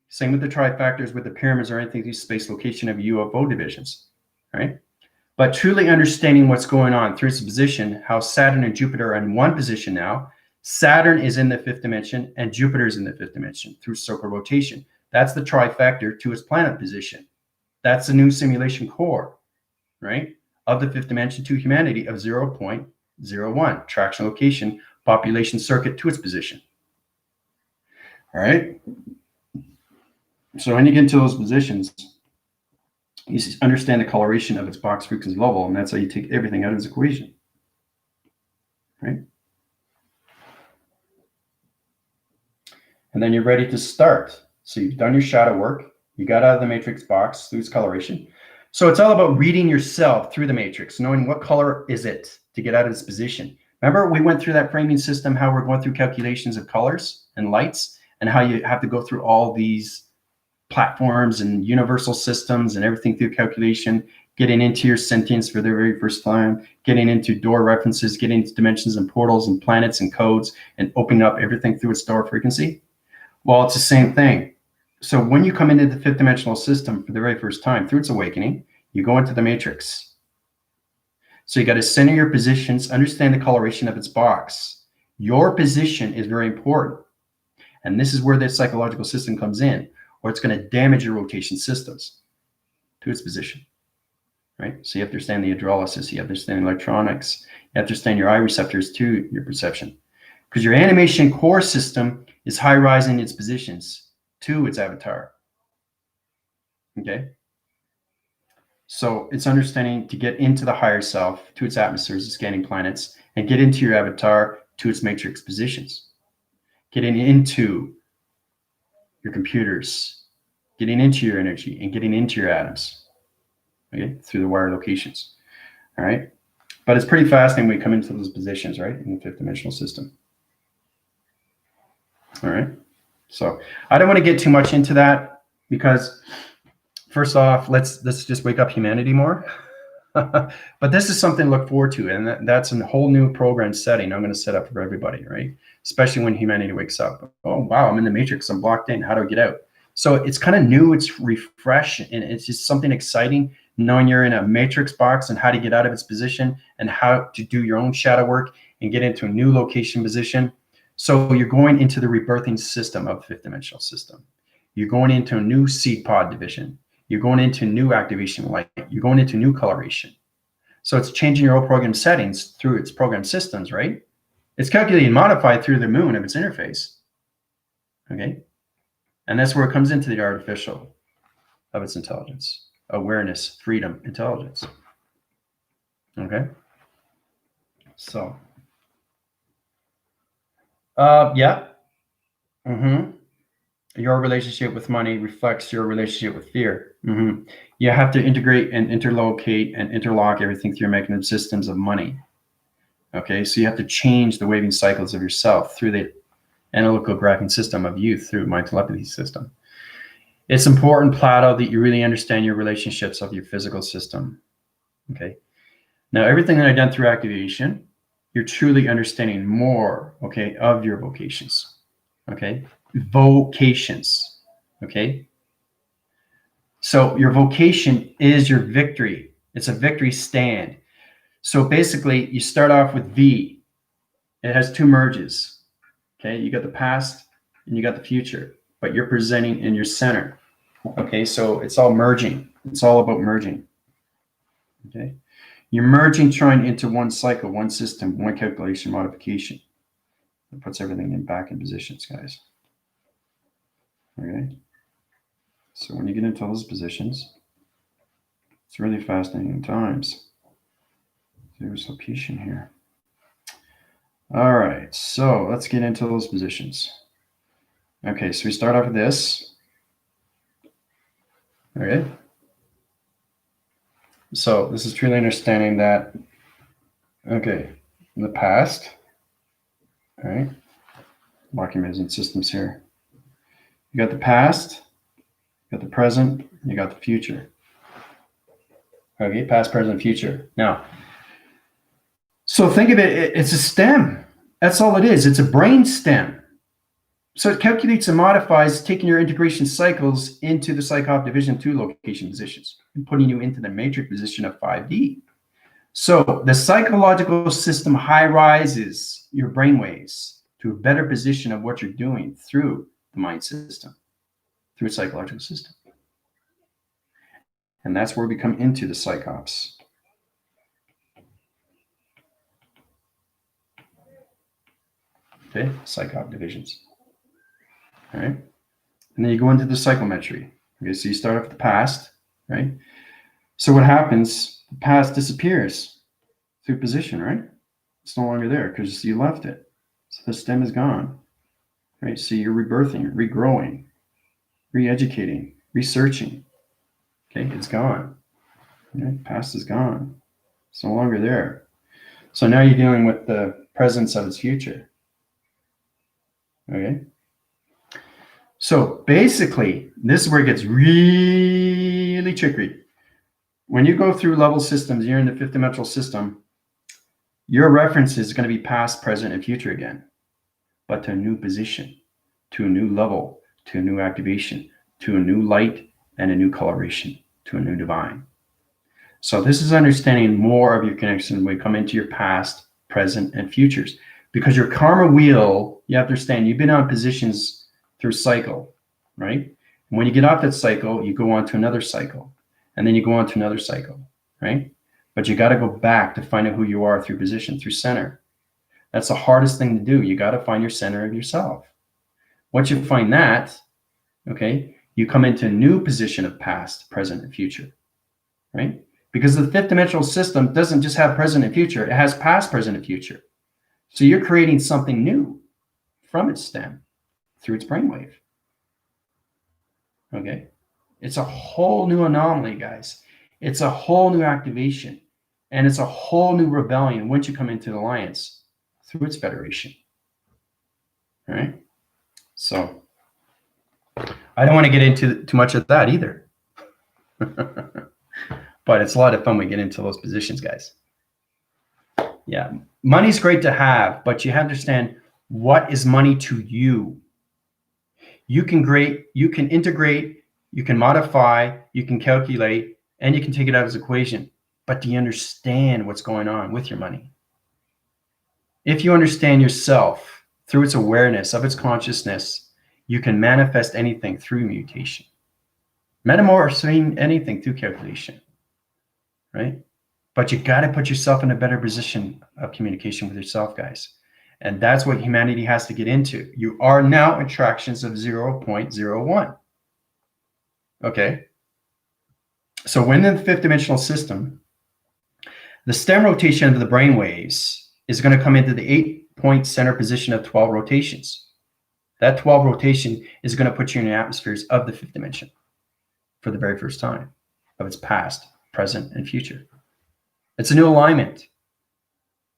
Same with the trifactors, with the pyramids, or anything through space location of UFO divisions, right? But truly understanding what's going on through its position, how Saturn and Jupiter are in one position now. Saturn is in the fifth dimension and Jupiter is in the fifth dimension through circle rotation. That's the trifactor to its planet position. That's the new simulation core, right, of the fifth dimension to humanity of 0.01, traction location, population circuit to its position. All right. So when you get into those positions, you understand the coloration of its box frequency level, and that's how you take everything out of its equation, right? And then you're ready to start. So you've done your shadow work. You got out of the matrix box through its coloration. So it's all about reading yourself through the matrix, knowing what color is it to get out of its position. Remember, we went through that framing system, how we're going through calculations of colors and lights, and how you have to go through all these platforms and universal systems and everything through calculation, getting into your sentience for the very first time, getting into door references, getting into dimensions and portals and planets and codes, and opening up everything through its door frequency. Well, it's the same thing. So when you come into the fifth dimensional system for the very first time through its awakening, you go into the matrix. So you got to center your positions, understand the coloration of its box. Your position is very important. And this is where the psychological system comes in, or it's going to damage your rotation systems to its position, right? So you have to understand the hydrolysis, you have to understand electronics, you have to understand your eye receptors to your perception. Because your animation core system is high-rising its positions to its avatar, okay? So it's understanding to get into the higher self, to its atmospheres, the scanning planets, and get into your avatar to its matrix positions. Getting into your computers, getting into your energy, and getting into your atoms, okay, through the wire locations, all right? But it's pretty fascinating when we come into those positions, right, in the fifth dimensional system. All right, so I don't want to get too much into that because first off, let's just wake up humanity more. But this is something to look forward to, and that's a whole new program setting I'm going to set up for everybody, right? Especially when humanity wakes up. Oh, wow, I'm in the matrix, I'm blocked in, how do I get out? So it's kind of new, it's refresh, and it's just something exciting, knowing you're in a matrix box and how to get out of its position and how to do your own shadow work and get into a new location position. So you're going into the rebirthing system of the fifth dimensional system. You're going into a new seed pod division. You're going into new activation light. You're going into new coloration. So it's changing your old program settings through its program systems, right? It's calculated and modified through the moon of its interface, okay? And that's where it comes into the artificial of its intelligence, awareness, freedom, intelligence, okay? So, yeah. Your relationship with money reflects your relationship with fear. You have to integrate and interlocate and interlock everything through your mechanism systems of money. Okay, so you have to change the waving cycles of yourself through the analytical graphing system of you through my telepathy system. It's important, Plato, that you really understand your relationships of your physical system. Okay, now everything that I've done through activation, you're truly understanding more, okay, of your vocations. Okay, vocations. Okay, so your vocation is your victory. It's a victory stand. So basically you start off with V. It has two merges. Okay, you got the past and you got the future, but you're presenting in your center. Okay, so it's all merging. It's all about merging. Okay, you're merging, trying into one cycle, one system, one calculation modification. It puts everything back in positions, guys. Okay, so when you get into those positions, it's really fascinating times. There's a location here. All right, so let's get into those positions. Okay, so we start off with this. Okay. So this is truly understanding that, okay, in the past, all right, locking measurement systems here. You got the past, you got the present, you got the future. Okay, past, present, future. Now, so think of it, it's a stem. That's all it is. It's a brain stem. So it calculates and modifies, taking your integration cycles into the Psychop division 2 location positions and putting you into the matrix position of 5D. So the psychological system high rises your brainwaves to a better position of what you're doing through the mind system, through a psychological system. And that's where we come into the psychops. Okay, psychop divisions. All right. And then you go into the psychometry. Okay, so you start off with the past, right? So what happens? The past disappears through position, right? It's no longer there because you left it. So the stem is gone, right? So you're rebirthing, regrowing, re-educating, researching. Okay, it's gone. Okay, past is gone. It's no longer there. So now you're dealing with the presence of its future. Okay. So basically, this is where it gets really tricky. When you go through level systems, you're in the fifth dimensional system, your reference is going to be past, present, and future again, but to a new position, to a new level, to a new activation, to a new light, and a new coloration, to a new divine. So this is understanding more of your connection when you come into your past, present, and futures. Because your karma wheel, you have to understand, you've been on positions through cycle, right? And when you get off that cycle, you go on to another cycle, and then you go on to another cycle, right? But you got to go back to find out who you are through position, through center. That's the hardest thing to do. You got to find your center of yourself. Once you find that, okay, you come into a new position of past, present, and future, right? Because the fifth dimensional system doesn't just have present and future, it has past, present, and future. So you're creating something new from its stem through its brainwave. Okay? It's a whole new anomaly, guys. It's a whole new activation. And it's a whole new rebellion once you come into the alliance through its federation. All right? So I don't want to get into too much of that either. But it's a lot of fun when we get into those positions, guys. Yeah, money's great to have, but you have to understand what is money to you. You can integrate, you can modify, you can calculate, and you can take it out as an equation. But do you understand what's going on with your money? If you understand yourself through its awareness of its consciousness, you can manifest anything through mutation. Metamorphosing anything through calculation, right? But you got to put yourself in a better position of communication with yourself, guys. And that's what humanity has to get into. You are now attractions of 0.01. Okay. So when in the fifth dimensional system, the stem rotation of the brain waves is going to come into the 8-point center position of 12 rotations. That 12 rotation is going to put you in the atmospheres of the fifth dimension for the very first time of its past, present, and future. It's a new alignment.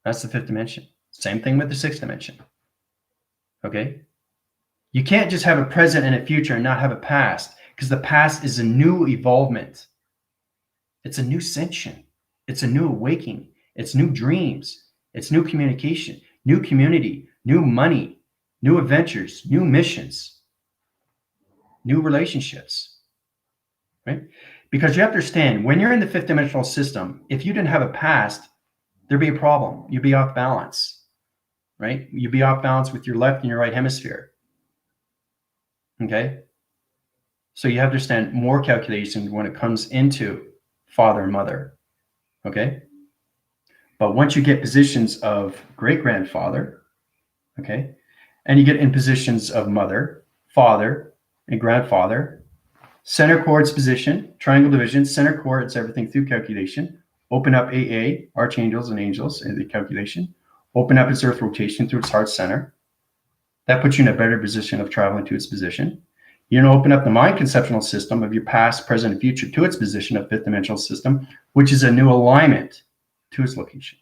That's the fifth dimension. Same thing with the sixth dimension. Okay? You can't just have a present and a future and not have a past, because the past is a new evolvement. It's a new ascension. It's a new awakening. It's new dreams. It's new communication, new community, new money, new adventures, new missions, new relationships, right? Because you have to understand, when you're in the fifth dimensional system, if you didn't have a past, there'd be a problem. You'd be off balance, right? You'd be off balance with your left and your right hemisphere. Okay? So you have to understand more calculation when it comes into father and mother. Okay? But once you get positions of great-grandfather, okay, and you get in positions of mother, father, and grandfather, center coord's position, triangle division, center core, it's everything through calculation. Open up AA, archangels and angels in the calculation. Open up its earth rotation through its heart center. That puts you in a better position of traveling to its position. You're going to open up the mind conceptual system of your past, present, and future to its position of fifth dimensional system, which is a new alignment to its location.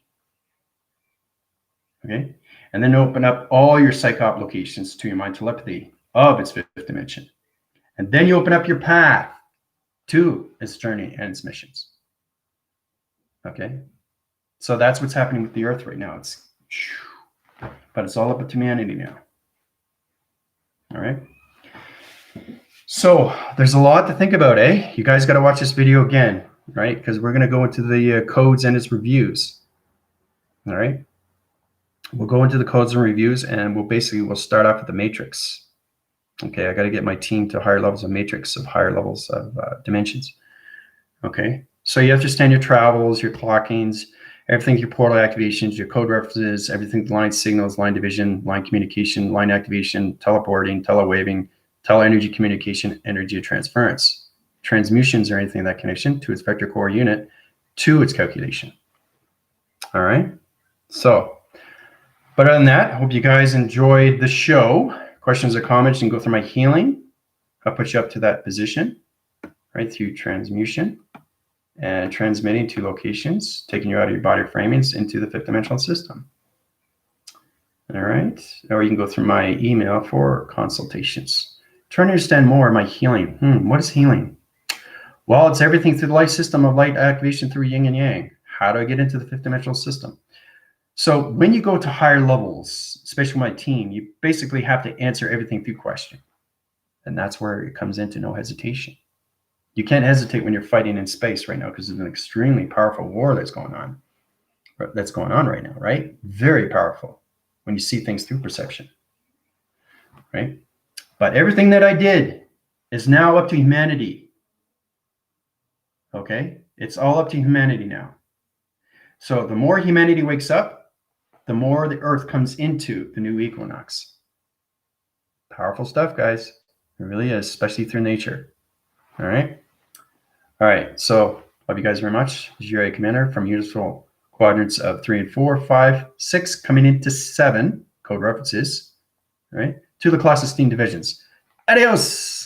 Okay? And then open up all your psychop locations to your mind telepathy of its fifth dimension. And then you open up your path to its journey and its missions. Okay? So that's what's happening with the Earth right now. But it's all up to humanity now. All right? So there's a lot to think about, eh? You guys got to watch this video again, right? Because we're going to go into the codes and its reviews. All right? We'll go into the codes and reviews, and we'll start off with the matrix. Okay, I got to get my team to higher levels of matrix, of higher levels of dimensions. Okay, so you understand your travels, your clockings, everything, your portal activations, your code references, everything, line signals, line division, line communication, line activation, teleporting, telewaving, tele-energy communication, energy transference. Transmusions are anything that connection to its vector core unit to its calculation. All right, so, but other than that, I hope you guys enjoyed the show. Questions or comments, you can go through my healing. I'll put you up to that position, right, through transmutation and transmitting to locations, taking you out of your body framings into the fifth dimensional system. All right, or you can go through my email for consultations. Trying to understand more of my healing. What is healing? Well, it's everything through the light system of light activation through yin and yang. How do I get into the fifth dimensional system? So when you go to higher levels, especially my team, you basically have to answer everything through question. And that's where it comes into no hesitation. You can't hesitate when you're fighting in space right now because there's an extremely powerful war that's going on right now, right? Very powerful when you see things through perception, right? But everything that I did is now up to humanity. Okay? It's all up to humanity now. So the more humanity wakes up, the more the Earth comes into the new equinox. Powerful stuff, guys. It really is, especially through nature. All right? All right. So love you guys very much. This is your Commander from useful quadrants of 3 and 4, 5, 6, coming into 7, code references, all right, to the class of steam divisions. Adios!